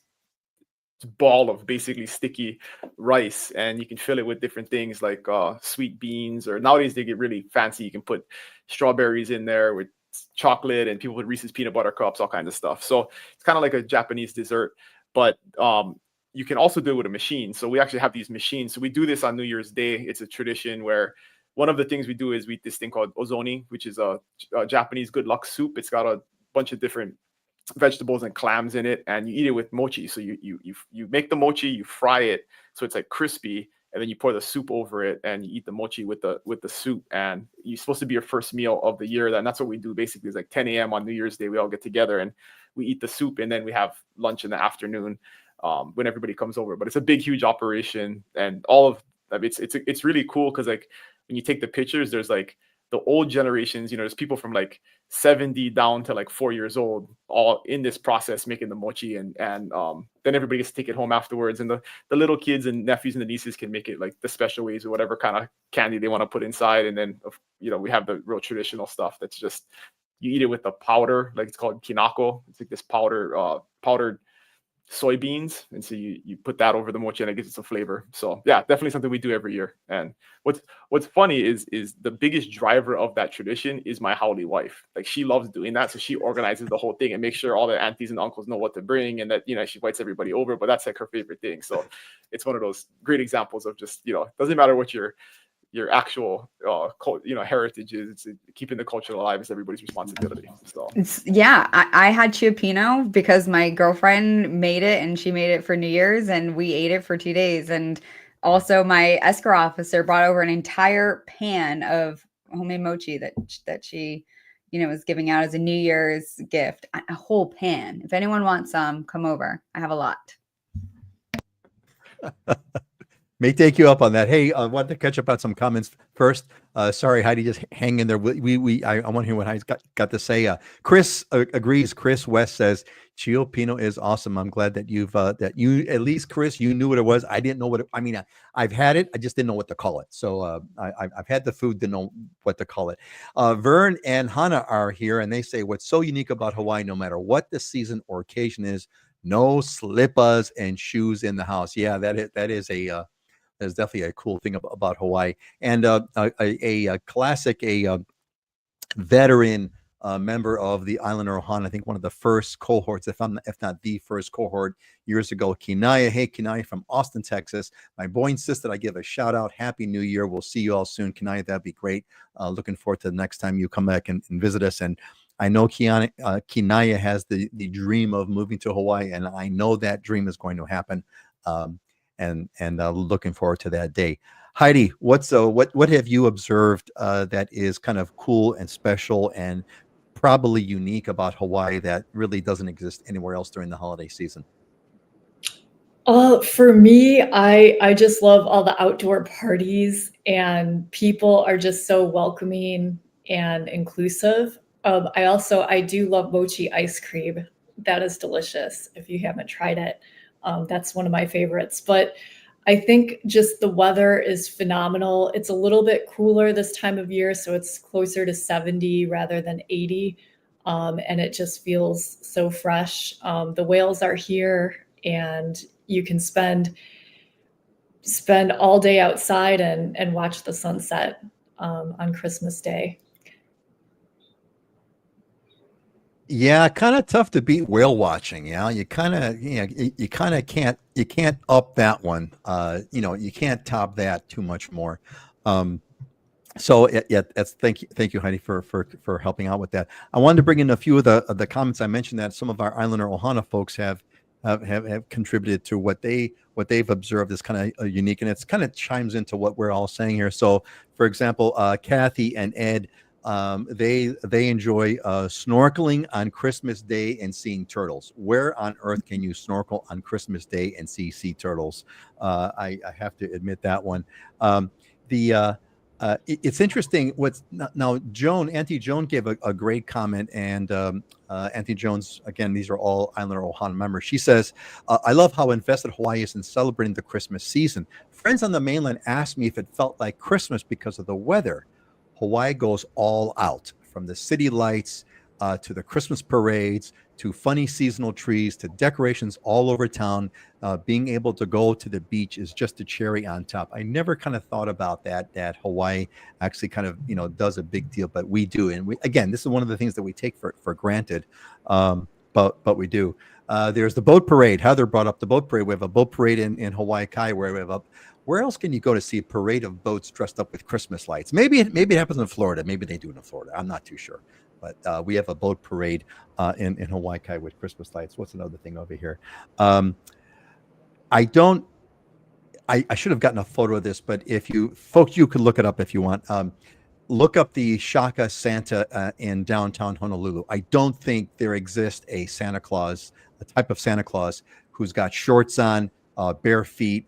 ball of basically sticky rice, and you can fill it with different things like sweet beans, or nowadays they get really fancy. You can put strawberries in there with chocolate, and people put Reese's peanut butter cups, all kinds of stuff. So it's kind of like a Japanese dessert, but you can also do it with a machine. So we actually have these machines. So we do this on New Year's Day. It's a tradition where one of the things we do is we eat this thing called ozoni, which is a Japanese good luck soup. It's got a bunch of different vegetables and clams in it, and you eat it with mochi. So you make the mochi, you fry it so it's like crispy, and then you pour the soup over it, and you eat the mochi with the soup. And you're supposed to be your first meal of the year. And that's what we do basically. Is like 10 a.m. on New Year's Day, we all get together and we eat the soup, and then we have lunch in the afternoon when everybody comes over. But it's a big, huge operation, and all of it's really cool because like when you take the pictures, there's like the old generations, there's people from like 70 down to like 4 years old, all in this process making the mochi, and then everybody gets to take it home afterwards, and the little kids and nephews and the nieces can make it like the special ways or whatever kind of candy they want to put inside. And then we have the real traditional stuff that's just you eat it with the powder, like it's called kinako. It's like this powdered soybeans, and so you put that over the mochi and it gives it some flavor. So yeah, definitely something we do every year. And what's funny is the biggest driver of that tradition is my haole wife. Like she loves doing that, so she organizes the whole thing and makes sure all the aunties and uncles know what to bring, and that she invites everybody over. But that's like her favorite thing. So it's one of those great examples of just doesn't matter what your actual heritage is, it's keeping the culture alive is everybody's responsibility. So I had chiappino because my girlfriend made it, and she made it for New Year's, and we ate it for 2 days. And also my escrow officer brought over an entire pan of homemade mochi that she was giving out as a New Year's gift. A whole pan. If anyone wants some, come over. I have a lot. May take you up on that. Hey, I wanted to catch up on some comments first. Sorry, Heidi, just hang in there. I want to hear what Heidi's got to say. Chris agrees. Chris West says Chiappino is awesome. I'm glad that that you at least, Chris, you knew what it was. I didn't know what I've had it. I just didn't know what to call it. So I've had the food to know what to call it. Vern and Hannah are here, and they say what's so unique about Hawaii, no matter what the season or occasion is, no slippers and shoes in the house. Yeah, that is that's definitely a cool thing about Hawaii. And a classic, veteran member of the Islander Ohana, I think one of the first cohorts, if not the first cohort years ago, Kinaya. Hey, Kinaya from Austin, Texas. My boy insisted I give a shout out. Happy New Year. We'll see you all soon. Kinaya, that'd be great. Looking forward to the next time you come back and visit us. And I know Kinaya has the dream of moving to Hawaii, and I know that dream is going to happen. And looking forward to that day. Heidi, what have you observed that is kind of cool and special and probably unique about Hawaii that really doesn't exist anywhere else during the holiday season? For me, I just love all the outdoor parties, and people are just so welcoming and inclusive. I do love mochi ice cream. That is delicious. If you haven't tried it, that's one of my favorites. But I think just the weather is phenomenal. It's a little bit cooler this time of year, so it's closer to 70 rather than 80. And it just feels so fresh. The whales are here, and you can spend all day outside and watch the sunset on Christmas Day. Yeah, kind of tough to beat whale watching. Yeah, you kind of can't up that one. You can't top that too much more. So that's thank you, Heidi, for helping out with that. I wanted to bring in a few of the comments. I mentioned that some of our Islander Ohana folks have contributed to what they've observed is kind of unique, and it's kind of chimes into what we're all saying here. So, for example, Kathy and Ed. They enjoy snorkeling on Christmas Day and seeing turtles. Where on earth can you snorkel on Christmas Day and see sea turtles? I have to admit that one. It's interesting. Now, Auntie Joan gave a great comment, and Auntie Jones, again, these are all Islander Ohana members. She says, I love how invested Hawaii is in celebrating the Christmas season. Friends on the mainland asked me if it felt like Christmas because of the weather. Hawaii goes all out, from the city lights to the Christmas parades, to funny seasonal trees, to decorations all over town. Being able to go to the beach is just a cherry on top. I never kind of thought about that Hawaii actually kind of, does a big deal, but we do. And again, this is one of the things that we take for granted, but we do. There's the boat parade. Heather brought up the boat parade. We have a boat parade in Hawaii Kai where we have where else can you go to see a parade of boats dressed up with Christmas lights? Maybe it happens in Florida. Maybe they do it in Florida. I'm not too sure. But we have a boat parade in Hawaii Kai with Christmas lights. What's another thing over here? I should have gotten a photo of this, but if you folks, you could look it up if you want. Look up the Shaka Santa in downtown Honolulu. I don't think there exists a Santa Claus, a type of Santa Claus who's got shorts on, bare feet,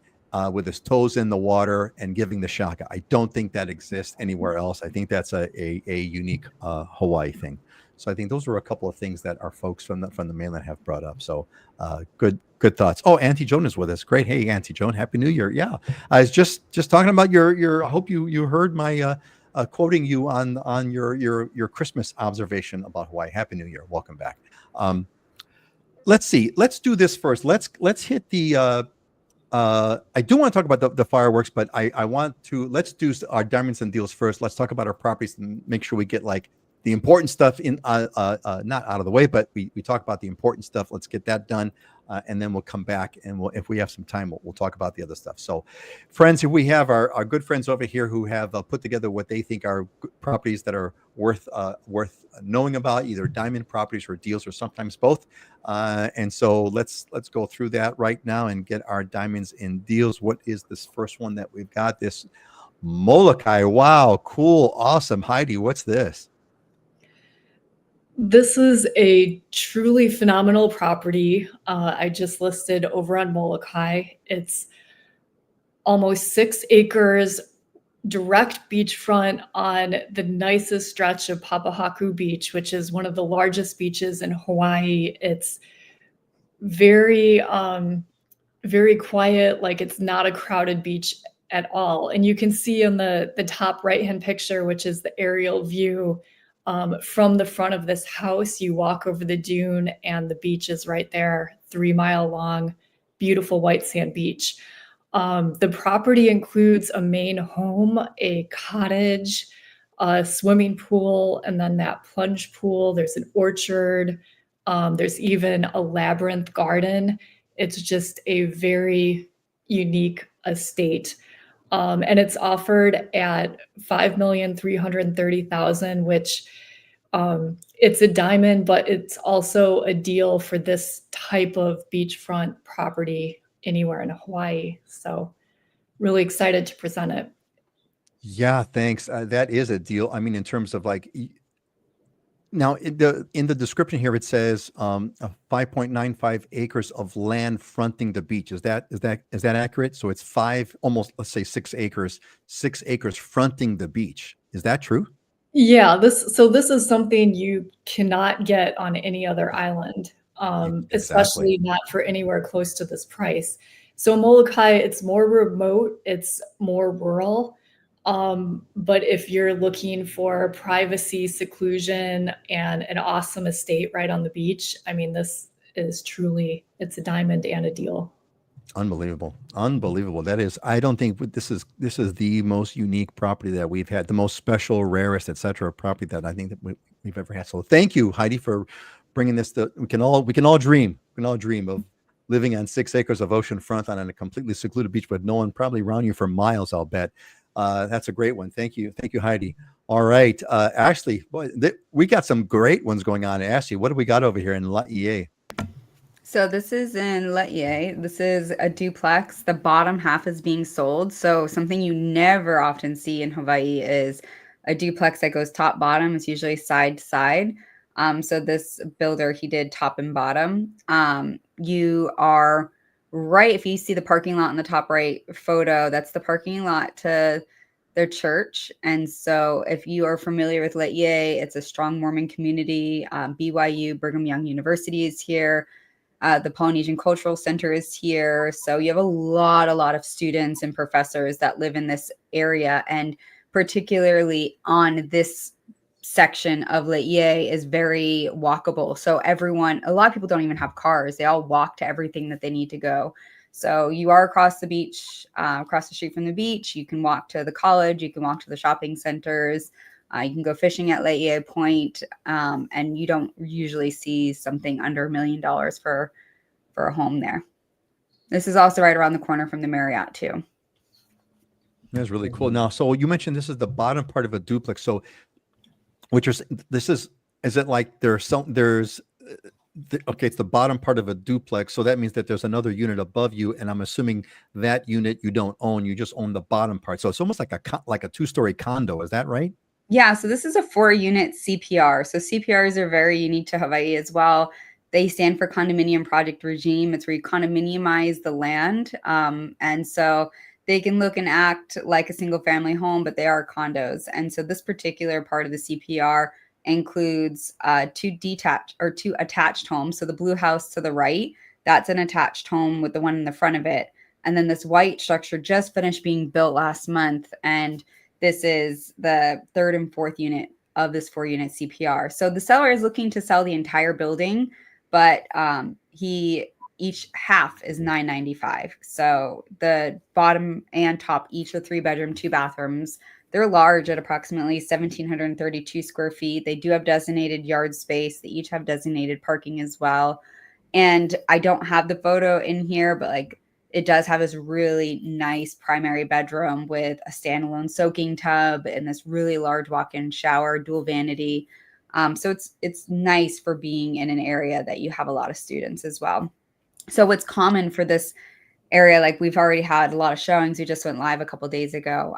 with his toes in the water and giving the shaka. I don't think that exists anywhere else. I think that's a unique Hawaii thing. So I think those are a couple of things that our folks from the mainland have brought up. So good thoughts. Oh, Auntie Joan is with us. Great. Hey, Auntie Joan, Happy New Year. Yeah, I was just talking about your. I hope you heard my quoting you on your Christmas observation about Hawaii. Happy New Year. Welcome back. Let's see. Let's do this first. Let's hit the. I do want to talk about the fireworks, but I want to let's do our diamonds and deals first. Let's talk about our properties and make sure we get like the important stuff in not out of the way, but we talk about the important stuff. Let's get that done, and then we'll come back and if we have some time, we'll talk about the other stuff. So, friends, here we have our good friends over here who have put together what they think are properties that are worth knowing about, either diamond properties or deals, or sometimes both. And so let's go through that right now and get our diamonds and deals. What is this first one that we've got? This Molokai. Wow, cool, awesome. Heidi, what's this? This is a truly phenomenal property. I just listed over on Molokai. It's almost 6 acres, direct beachfront on the nicest stretch of Papahaku Beach, which is one of the largest beaches in Hawaii. It's very, very quiet, like it's not a crowded beach at all. And you can see in the top right-hand picture, which is the aerial view, from the front of this house, you walk over the dune and the beach is right there, 3-mile long, beautiful white sand beach. The property includes a main home, a cottage, a swimming pool, and then that plunge pool. There's an orchard. There's even a labyrinth garden. It's just a very unique estate. And it's offered at $5,330,000, which it's a diamond, but it's also a deal for this type of beachfront property anywhere in Hawaii. So really excited to present it. Yeah, thanks. That is a deal. I mean, in terms of like, now in the description here, it says 5.95 acres of land fronting the beach. Is that accurate? So it's 5, almost, let's say 6 acres fronting the beach. Is that true? Yeah, this is something you cannot get on any other island, especially not for anywhere close to this price. So Molokai, it's more remote, it's more rural. But if you're looking for privacy, seclusion, and an awesome estate right on the beach, I mean, this is truly, it's a diamond and a deal. Unbelievable. That is, I don't think this is the most unique property that we've had, the most special, rarest, etc. property that I think that we've ever had. So thank you, Heidi, for bringing this. We can all dream of living on 6 acres of ocean front on a completely secluded beach with no one probably around you for miles, I'll bet. That's a great one. Thank you, Heidi. All right, Ashley, boy, we got some great ones going on. Ashley, what do we got over here in Laie? So this is in Laie. This is a duplex. The bottom half is being sold. So something you never often see in Hawaii is a duplex that goes top bottom. It's usually side to side. So this builder, he did top and bottom. You are right, if you see the parking lot in the top right photo, that's the parking lot to their church. And so if you are familiar with Laie, it's a strong Mormon community. BYU, Brigham Young University is here. The Polynesian Cultural Center is here. So you have a lot of students and professors that live in this area. And particularly on this section of Laie is very walkable. So a lot of people don't even have cars. They all walk to everything that they need to go. So you are across the beach, across the street from the beach. You can walk to the college. You can walk to the shopping centers. You can go fishing at Laie Point, and you don't usually see something under $1 million for a home there. This is also right around the corner from the Marriott too. That's really cool. Now, so you mentioned this is the bottom part of a duplex. So, is it like there's okay, it's the bottom part of a duplex, so that means that there's another unit above you, and I'm assuming that unit you don't own, you just own the bottom part. So it's almost like a two-story condo. Is that right? Yeah, so this is a 4-unit CPR. So CPRs are very unique to Hawaii as well. They stand for condominium project regime. It's where you condominiumize the land. And so they can look and act like a single family home, but they are condos. And so this particular part of the CPR includes two attached homes. So the blue house to the right, that's an attached home with the one in the front of it. And then this white structure just finished being built last month. And this is the third and fourth unit of this 4-unit CPR. So the seller is looking to sell the entire building, but each half is $995. So the bottom and top each are 3-bedroom, 2 bathrooms. They're large at approximately 1,732 square feet. They do have designated yard space. They each have designated parking as well. And I don't have the photo in here, but like it does have this really nice primary bedroom with a standalone soaking tub and this really large walk-in shower, dual vanity. So it's nice for being in an area that you have a lot of students as well. So what's common for this area, like we've already had a lot of showings. We just went live a couple of days ago.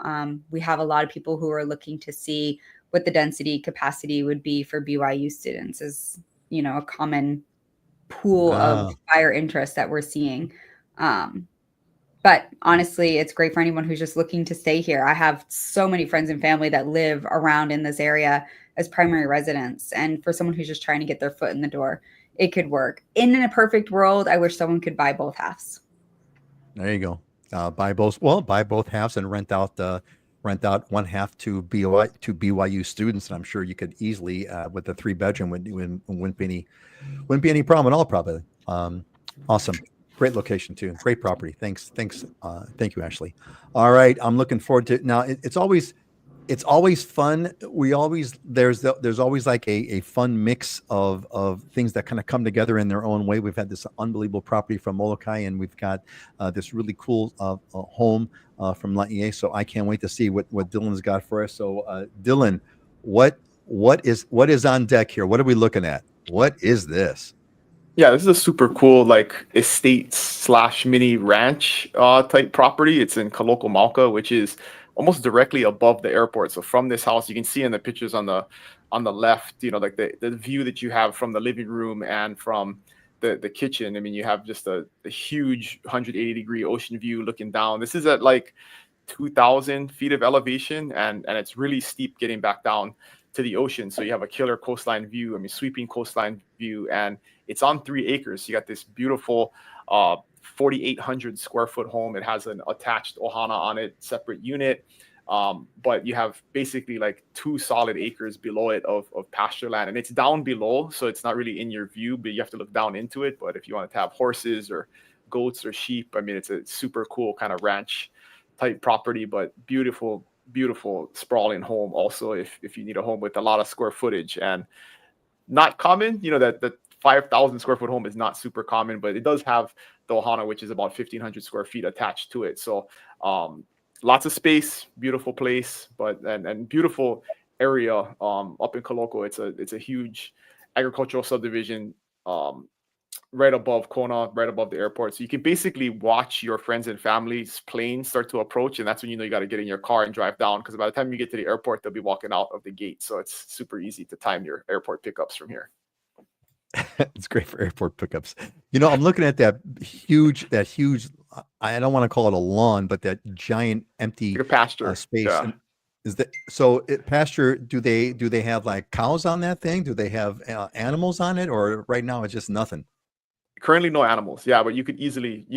We have a lot of people who are looking to see what the density capacity would be for BYU students is, a common pool of buyer interest that we're seeing. But honestly, it's great for anyone who's just looking to stay here. I have so many friends and family that live around in this area as primary residents. And for someone who's just trying to get their foot in the door, it could work. In a perfect world, I wish someone could buy both halves. There you go. Buy both halves and rent out one half to BYU students. And I'm sure you could easily, with the 3-bedroom, wouldn't be any problem at all, probably. Awesome. Great location too. Great property. Thanks. Thank you, Ashley. All right. I'm looking forward to now. It's always fun. There's always like a fun mix of things that kind of come together in their own way. We've had this unbelievable property from Molokai, and we've got this really cool home from Laie. So I can't wait to see what Dylan's got for us. So Dylan, what is on deck here? What are we looking at? What is this? Yeah, this is a super cool like estate/mini ranch type property. It's in Kalokomauka, which is almost directly above the airport. So from this house, you can see in the pictures on the left, like the view that you have from the living room and from the kitchen. I mean, you have just a huge 180-degree ocean view looking down. This is at like 2,000 feet of elevation, and it's really steep getting back down to the ocean. So you have a killer coastline view. I mean, sweeping coastline view, and it's on 3 acres. You got this beautiful 4,800 square foot home. It has an attached ohana on it, separate unit. But you have basically like 2 solid acres below it of pasture land, and it's down below. So it's not really in your view, but you have to look down into it. But if you want to have horses or goats or sheep, I mean, it's a super cool kind of ranch type property, but beautiful sprawling home also if you need a home with a lot of square footage. And not common, that 5,000 square foot home is not super common, but it does have the ohana, which is about 1,500 square feet attached to it. So lots of space, beautiful place, but and beautiful area up in Kaloko. It's a huge agricultural subdivision right above Kona, right above the airport. So you can basically watch your friends and family's planes start to approach, and that's when you got to get in your car and drive down, because by the time you get to the airport, they'll be walking out of the gate. So it's super easy to time your airport pickups from here. It's great for airport pickups. I'm looking at that huge, I don't want to call it a lawn, but that giant empty like a pasture space. Yeah. Is that so? Pasture? Do they have like cows on that thing? Do they have animals on it, or right now it's just nothing? Currently no animals. Yeah, but you could easily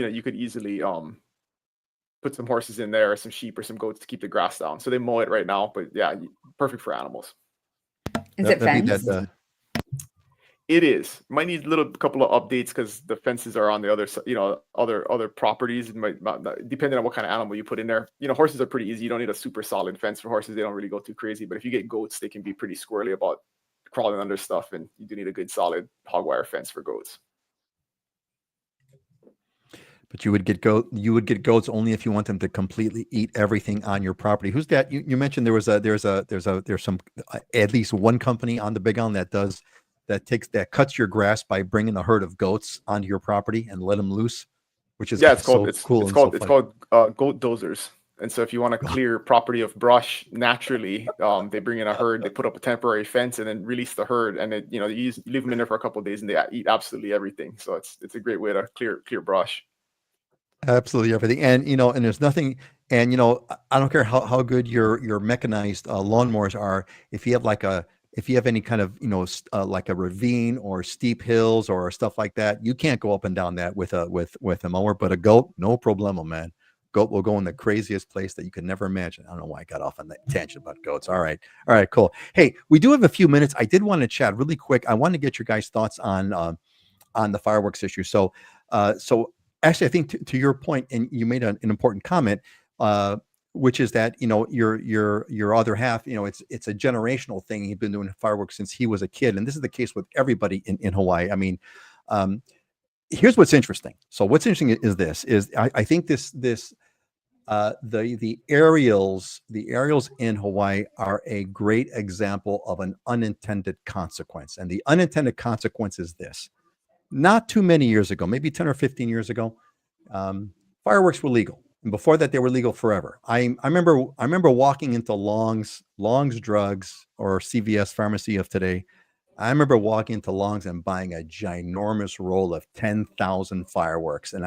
put some horses in there, or some sheep or some goats to keep the grass down. So they mow it right now, but yeah, perfect for animals. Is it fenced? It is. Might need a couple of updates because the fences are on the other side, other properties. It might depending on what kind of animal you put in there. Horses are pretty easy. You don't need a super solid fence for horses. They don't really go too crazy. But if you get goats, they can be pretty squirrely about crawling under stuff, and you do need a good solid hog wire fence for goats. But you would get goats only if you want them to completely eat everything on your property. Who's that? You mentioned there's some at least one company on the Big Island that that cuts your grass by bringing a herd of goats onto your property and let them loose, which is Yeah, it's so called cool and so it's fun. called goat dozers. And so if you want to clear property of brush naturally, they bring in a herd, they put up a temporary fence, and then release the herd. And it, you leave them in there for a couple of days, and they eat absolutely everything. So it's a great way to clear brush. Absolutely everything. And and there's nothing, and I don't care how good your mechanized lawnmowers are. If you have any kind of like a ravine or steep hills or stuff like that, you can't go up and down that with a mower. But a goat, no problemo, man. Goat will go in the craziest place that you could never imagine. I don't know why I got off on that tangent about goats. All right, cool. Hey, we do have a few minutes. I did want to chat really quick. I want to get your guys' thoughts on the fireworks issue. So actually, I think to your point, and you made an important comment, which is that your other half, it's a generational thing. He's been doing fireworks since he was a kid, and this is the case with everybody in Hawaii. I mean, here's what's interesting. So what's interesting is this: I think the aerials in Hawaii are a great example of an unintended consequence, and the unintended consequence is this. Not too many years ago, maybe 10 or 15 years ago, fireworks were legal. And before that, they were legal forever. I remember walking into Long's Drugs, or CVS Pharmacy of today. I remember walking into Long's and buying a ginormous roll of 10,000 fireworks. And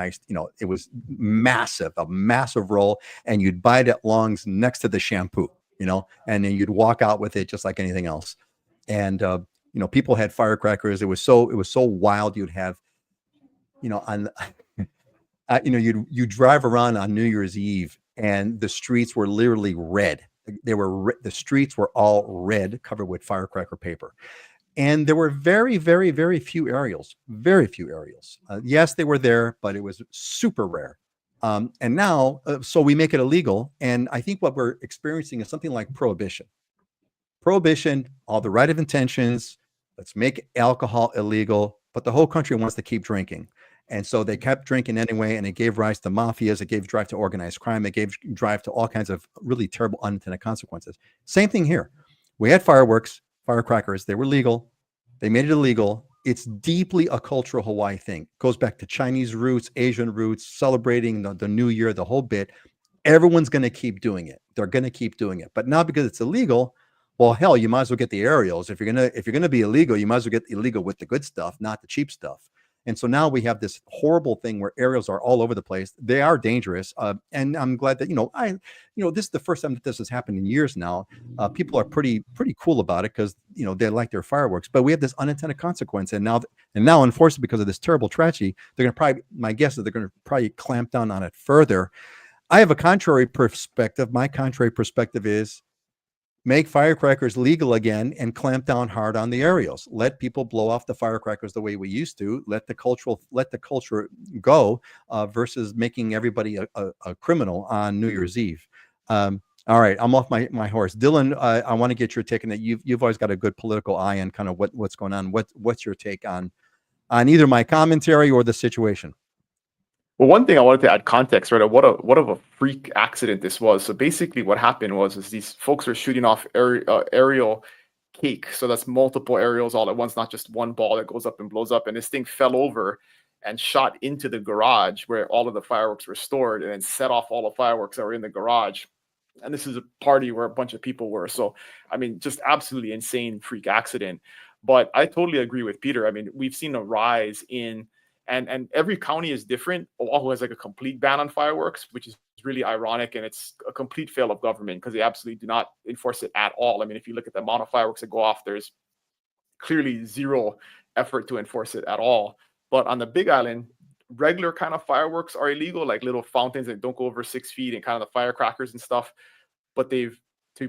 it was a massive roll. And you'd buy it at Long's next to the shampoo, and then you'd walk out with it just like anything else. And, people had firecrackers. It was so wild. You'd have, on, you drive around on New Year's Eve and the streets were literally red. The streets were all red, covered with firecracker paper. And there were very, very, very few aerials. Very few aerials. Yes, they were there, but it was super rare. And now, so we make it illegal. And I think what we're experiencing is something like prohibition. All the right of intentions. Let's make alcohol illegal, but the whole country wants to keep drinking. And so they kept drinking anyway, and it gave rise to mafias. It gave drive to organized crime. It gave drive to all kinds of really terrible unintended consequences. Same thing here. We had firecrackers. They were legal. They made it illegal. It's deeply a cultural Hawaii thing. It goes back to Chinese roots, Asian roots, celebrating the new year, the whole bit. Everyone's going to keep doing it. They're going to keep doing it. But now because it's illegal, well, hell, you might as well get the aerials. If you're gonna be illegal, you might as well get illegal with the good stuff, not the cheap stuff. And so now we have this horrible thing where aerials are all over the place. They are dangerous, and I'm glad that this is the first time that this has happened in years now. People are pretty cool about it because they like their fireworks. But we have this unintended consequence, and now unfortunately, because of this terrible tragedy, they're gonna probably. My guess is they're gonna probably clamp down on it further. I have a contrary perspective. My contrary perspective is, make firecrackers legal again and clamp down hard on the aerials. Let people blow off the firecrackers the way we used to. Let the culture go versus making everybody a criminal on New Year's Eve. All right, I'm off my horse. Dylan, I want to get your take on that. You've always got a good political eye on kind of what's going on. What's your take on either my commentary or the situation? Well, one thing I wanted to add context, right? What of a freak accident this was. So basically, what happened was these folks were shooting off aerial cake. So that's multiple aerials all at once, not just one ball that goes up and blows up. And this thing fell over and shot into the garage where all of the fireworks were stored, and then set off all the fireworks that were in the garage. And this is a party where a bunch of people were. So, I mean, just absolutely insane freak accident. But I totally agree with Peter. I mean, we've seen a rise in. And every county is different. Oahu has like a complete ban on fireworks, which is really ironic, and it's a complete fail of government because they absolutely do not enforce it at all. I mean, if you look at the amount of fireworks that go off, there's clearly zero effort to enforce it at all. But on the Big Island, regular kind of fireworks are illegal, like little fountains that don't go over 6 feet and kind of the firecrackers and stuff. But to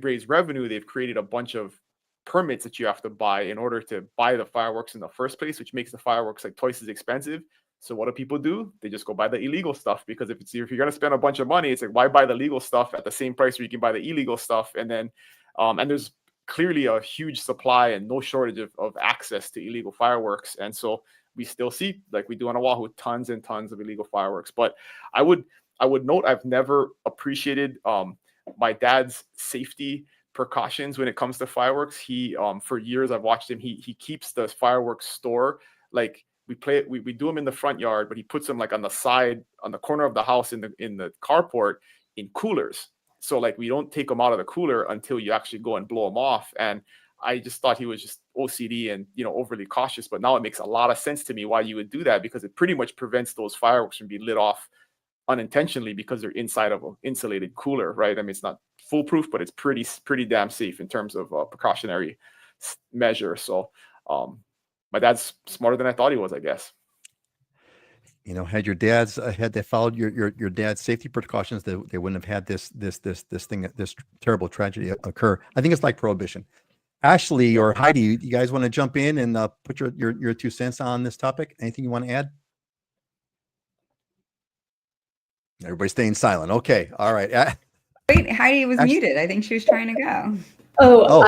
raise revenue, they've created a bunch of permits that you have to buy in order to buy the fireworks in the first place, which makes the fireworks like twice as expensive. So what do people do? They just go buy the illegal stuff, because if you're going to spend a bunch of money, it's like, why buy the legal stuff at the same price where you can buy the illegal stuff? And then and there's clearly a huge supply and no shortage of access to illegal fireworks. And so we still see, like we do on Oahu, tons and tons of illegal fireworks. But I would note, I've never appreciated my dad's safety precautions when it comes to fireworks. He for years I've watched him. He keeps the fireworks store, like we do them in the front yard, but he puts them like on the side, on the corner of the house in the carport in coolers. So like we don't take them out of the cooler until you actually go and blow them off. And I just thought he was just OCD and, you know, overly cautious. But now it makes a lot of sense to me why you would do that, because it pretty much prevents those fireworks from being lit off unintentionally because they're inside of an insulated cooler, right? I mean, it's not foolproof, but it's pretty damn safe in terms of precautionary measure. So my dad's smarter than I thought he was, I guess. You know, had your dads had they followed your dad's safety precautions, they wouldn't have had this terrible tragedy occur. I think it's like prohibition. Ashley or Heidi, you guys want to jump in and put your 2 cents on this topic? Anything you want to add? Everybody's staying silent. Okay, all right. Wait, Heidi was muted. I think she was trying to go. Oh,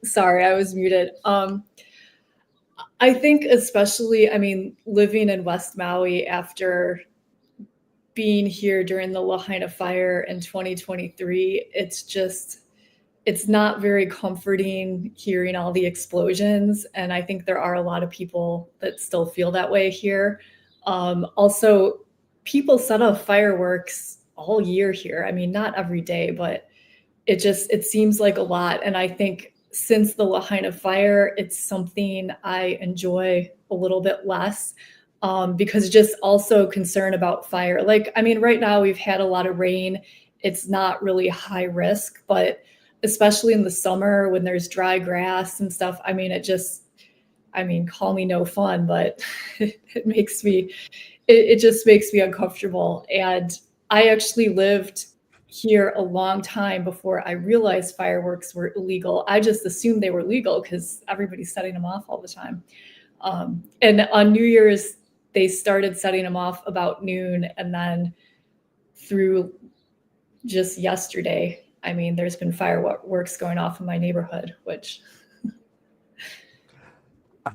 sorry, I was muted. I think especially, I mean, living in West Maui after being here during the Lahaina fire in 2023, it's not very comforting hearing all the explosions. And I think there are a lot of people that still feel that way here. Also, people set off fireworks all year here. I mean, not every day, but it seems like a lot. And I think since the Lahaina fire, it's something I enjoy a little bit less because just also concerned about fire. Like, I mean, right now we've had a lot of rain. It's not really high risk, but especially in the summer when there's dry grass and stuff, I mean, call me no fun, but it just makes me uncomfortable. And I actually lived here a long time before I realized fireworks were illegal. I just assumed they were legal because everybody's setting them off all the time. And on New Year's, they started setting them off about noon, and then through just yesterday, I mean, there's been fireworks going off in my neighborhood, which...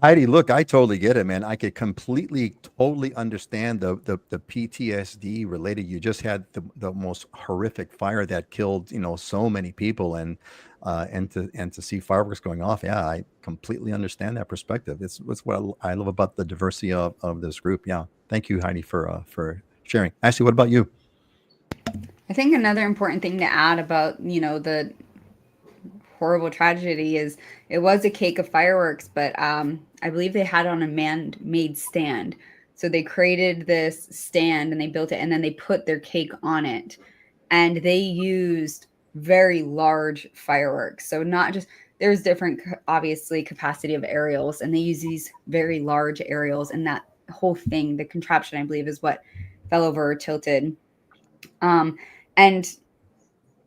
Heidi, look, I totally get it, man. I could totally understand the PTSD related. You just had the most horrific fire that killed, you know, so many people, and to see fireworks going off. Yeah, I completely understand that perspective. It's what I love about the diversity of this group. Yeah, thank you, Heidi, for sharing. Ashley, what about you? I think another important thing to add about, you know, the horrible tragedy is it was a cake of fireworks, but I believe they had it on a man-made stand. So they created this stand and they built it, and then they put their cake on it, and they used very large fireworks. So not just, there's different, obviously, capacity of aerials, and they use these very large aerials, and that whole thing, the contraption, I believe, is what fell over or tilted. And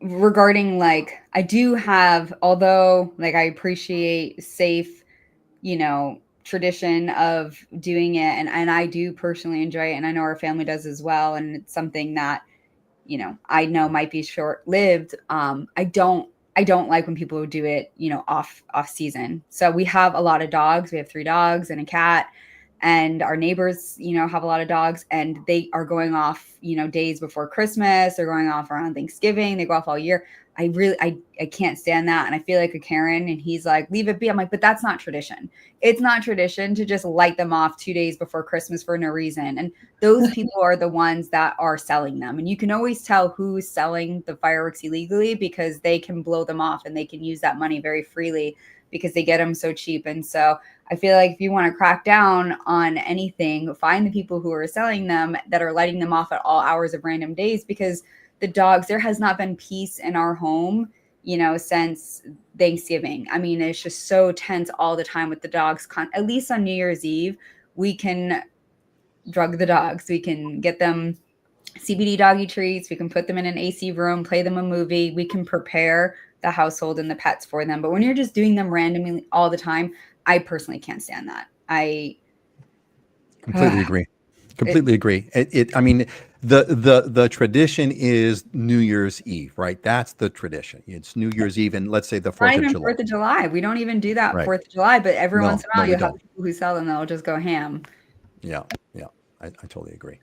regarding, like, I do have, although like I appreciate safe, you know, tradition of doing it, and I do personally enjoy it, and I know our family does as well, and it's something that, you know, I know might be short-lived. I don't like when people do it, you know, off season. So we have a lot of dogs. We have 3 dogs and a cat. And our neighbors, you know, have a lot of dogs, and they are going off, you know, days before Christmas. They're going off around Thanksgiving. They go off all year. I can't stand that. And I feel like a Karen, and he's like, leave it be. I'm like, but that's not tradition. It's not tradition to just light them off 2 days before Christmas for no reason. And those people are the ones that are selling them. And you can always tell who's selling the fireworks illegally because they can blow them off and they can use that money very freely because they get them so cheap. And so I feel like if you want to crack down on anything, find the people who are selling them that are lighting them off at all hours of random days, because the dogs, there has not been peace in our home, you know, since Thanksgiving. I mean, it's just so tense all the time with the dogs. At least on New Year's Eve, we can drug the dogs. We can get them CBD doggy treats. We can put them in an AC room, play them a movie. We can prepare the household and the pets for them. But when you're just doing them randomly all the time, I personally can't stand that. I completely agree. Completely agree. I mean, the tradition is New Year's Eve, right? That's the tradition. It's New Year's Eve, and let's say the 4th of July. 4th of July. We don't even do that 4th of July, but every once in a while you have people who sell them that'll just go ham. Yeah. I totally agree.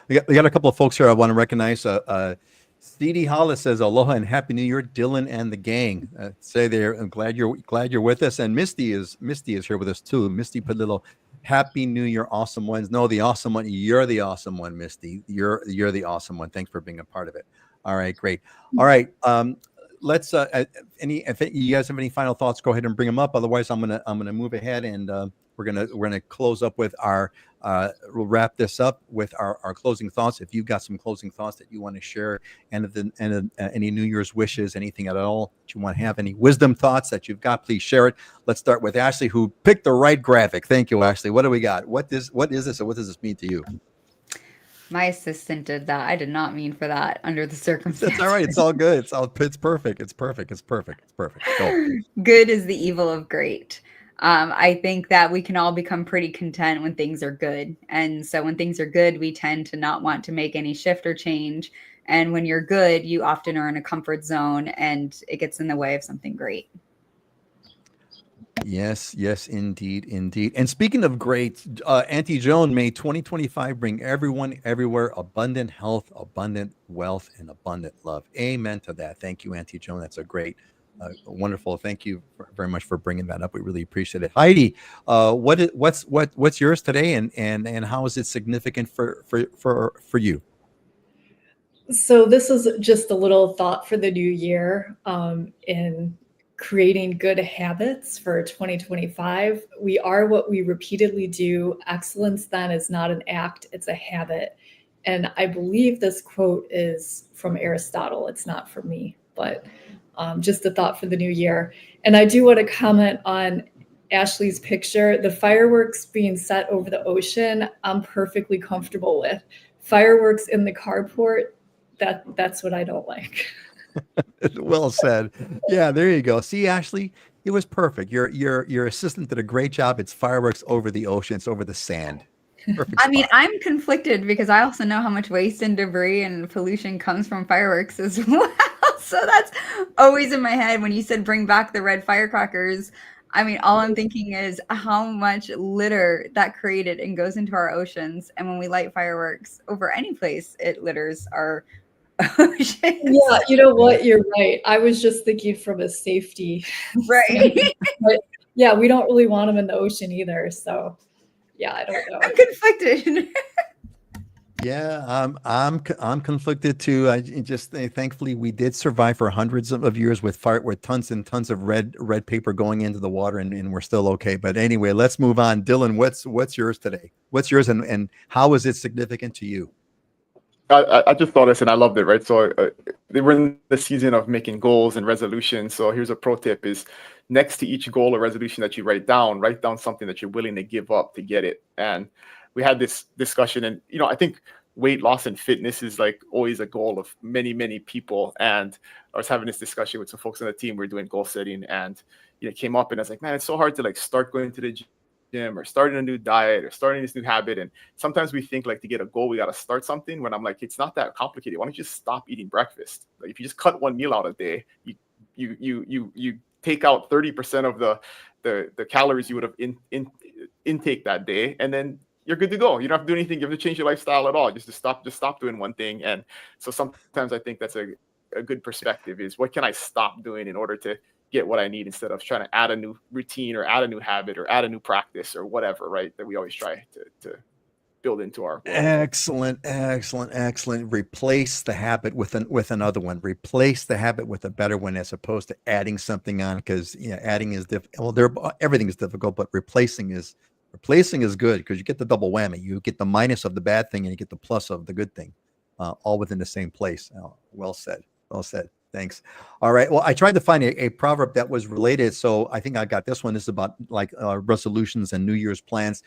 We got a couple of folks here I want to recognize. CD Hollis says aloha and happy New Year, Dylan and the gang. Say there. I'm glad you're with us. And Misty is here with us too. Misty put a little happy New Year, awesome ones. No, the awesome one. You're the awesome one, Misty. You're the awesome one. Thanks for being a part of it. All right, great. All right. Let's if you guys have any final thoughts, go ahead and bring them up. Otherwise, I'm gonna move ahead and we're gonna close up with our we'll wrap this up with our closing thoughts. If you've got some closing thoughts that you want to share, and any New Year's wishes, anything at all that you want to have, any wisdom thoughts that you've got, please share it. Let's start with Ashley, who picked the right graphic. Thank you, Ashley. What do we got? What is this, and what does this mean to you? My assistant did that. I did not mean for that under the circumstances. That's all right. It's all good. It's perfect. It's perfect. It's perfect. It's perfect. Go. Good is the evil of great. I think that we can all become pretty content when things are good. And so when things are good, we tend to not want to make any shift or change. And when you're good, you often are in a comfort zone and it gets in the way of something great. Yes, indeed. And speaking of great, Auntie Joan, may 2025 bring everyone everywhere abundant health, abundant wealth, and abundant love. Amen to that. Thank you, Auntie Joan. That's a great, wonderful. Thank you very much for bringing that up. We really appreciate it. Heidi, what's yours today, and how is it significant for you? So this is just a little thought for the new year in creating good habits for 2025. We are what we repeatedly do. Excellence then is not an act, it's a habit. And I believe this quote is from Aristotle. It's not from me, but just a thought for the new year. And I do want to comment on Ashley's picture. The fireworks being set over the ocean, I'm perfectly comfortable with. Fireworks in the carport, that's what I don't like. Well said. Yeah, there you go. See, Ashley, it was perfect. Your assistant did a great job. It's fireworks over the ocean. It's over the sand. Perfect I mean, spot. I'm conflicted because I also know how much waste and debris and pollution comes from fireworks as well. So that's always in my head when you said bring back the red firecrackers. I mean, all I'm thinking is how much litter that created and goes into our oceans. And when we light fireworks over any place, it litters our oceans. Yeah, you know what? You're right. I was just thinking from a safety Right. standpoint. But yeah, we don't really want them in the ocean either. So yeah, I don't know. I'm conflicted. Yeah, I'm conflicted too. I just thankfully we did survive for hundreds of years with tons and tons of red paper going into the water, and we're still okay. But anyway, let's move on. Dylan, what's yours today? What's yours, and how is it significant to you? I just thought this and I loved it, right? So they were in the season of making goals and resolutions. So here's a pro tip is next to each goal or resolution that you write down something that you're willing to give up to get it. And we had this discussion, and, I think weight loss and fitness is like always a goal of many, many people. And I was having this discussion with some folks on the team. We were doing goal setting, and it came up, and I was like, man, it's so hard to like start going to the gym or starting a new diet or starting this new habit. And sometimes we think like to get a goal, we got to start something, when I'm like, it's not that complicated. Why don't you just stop eating breakfast? Like if you just cut one meal out a day, you take out 30% of the calories you would have intake that day, and then you're good to go. You don't have to do anything. You have to change your lifestyle at all. Just stop doing one thing. And so sometimes I think that's a good perspective is what can I stop doing in order to get what I need, instead of trying to add a new routine or add a new habit or add a new practice or whatever, right? That we always try to build into our world. Excellent. Replace the habit with another one. Replace the habit with a better one, as opposed to adding something on, because adding is difficult. Well, everything is difficult, but replacing is good, because you get the double whammy. You get the minus of the bad thing and you get the plus of the good thing, all within the same place. Well said. Thanks. All right. Well, I tried to find a proverb that was related, so I think I got this one. This is about like resolutions and New Year's plans.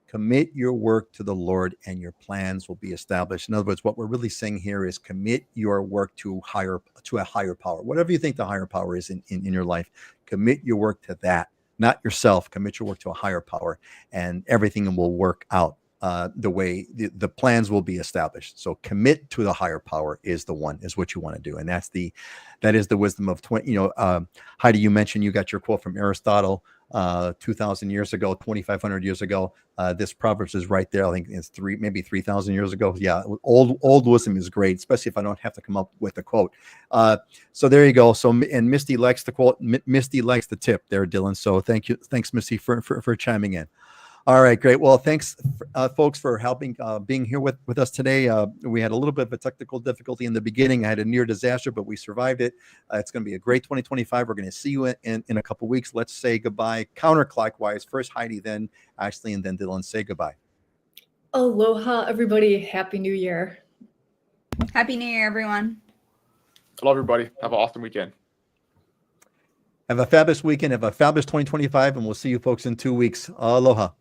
Commit your work to the Lord, and your plans will be established. In other words, what we're really saying here is commit your work to a higher power. Whatever you think the higher power is in your life, commit your work to that, not yourself. Commit your work to a higher power, and everything will work out the way the plans will be established. So commit to the higher power is what you want to do. And that is the wisdom of 20, Heidi, you mentioned you got your quote from Aristotle 2,000 years ago, 2,500 years ago. This Proverbs is right there. I think it's maybe 3,000 years ago. Yeah. Old wisdom is great, especially if I don't have to come up with a quote. So there you go. So, and Misty likes the quote. Misty likes the tip there, Dylan. So thank you. Thanks, Misty, for chiming in. All right, great. Well, thanks, folks, for helping being here with us today. We had a little bit of a technical difficulty in the beginning. I had a near disaster, but we survived it. It's going to be a great 2025. We're going to see you in a couple of weeks. Let's say goodbye counterclockwise. First Heidi, then Ashley, and then Dylan. Say goodbye. Aloha, everybody. Happy New Year. Happy New Year, everyone. Hello, everybody. Have an awesome weekend. Have a fabulous weekend. Have a fabulous 2025, and we'll see you folks in 2 weeks. Aloha.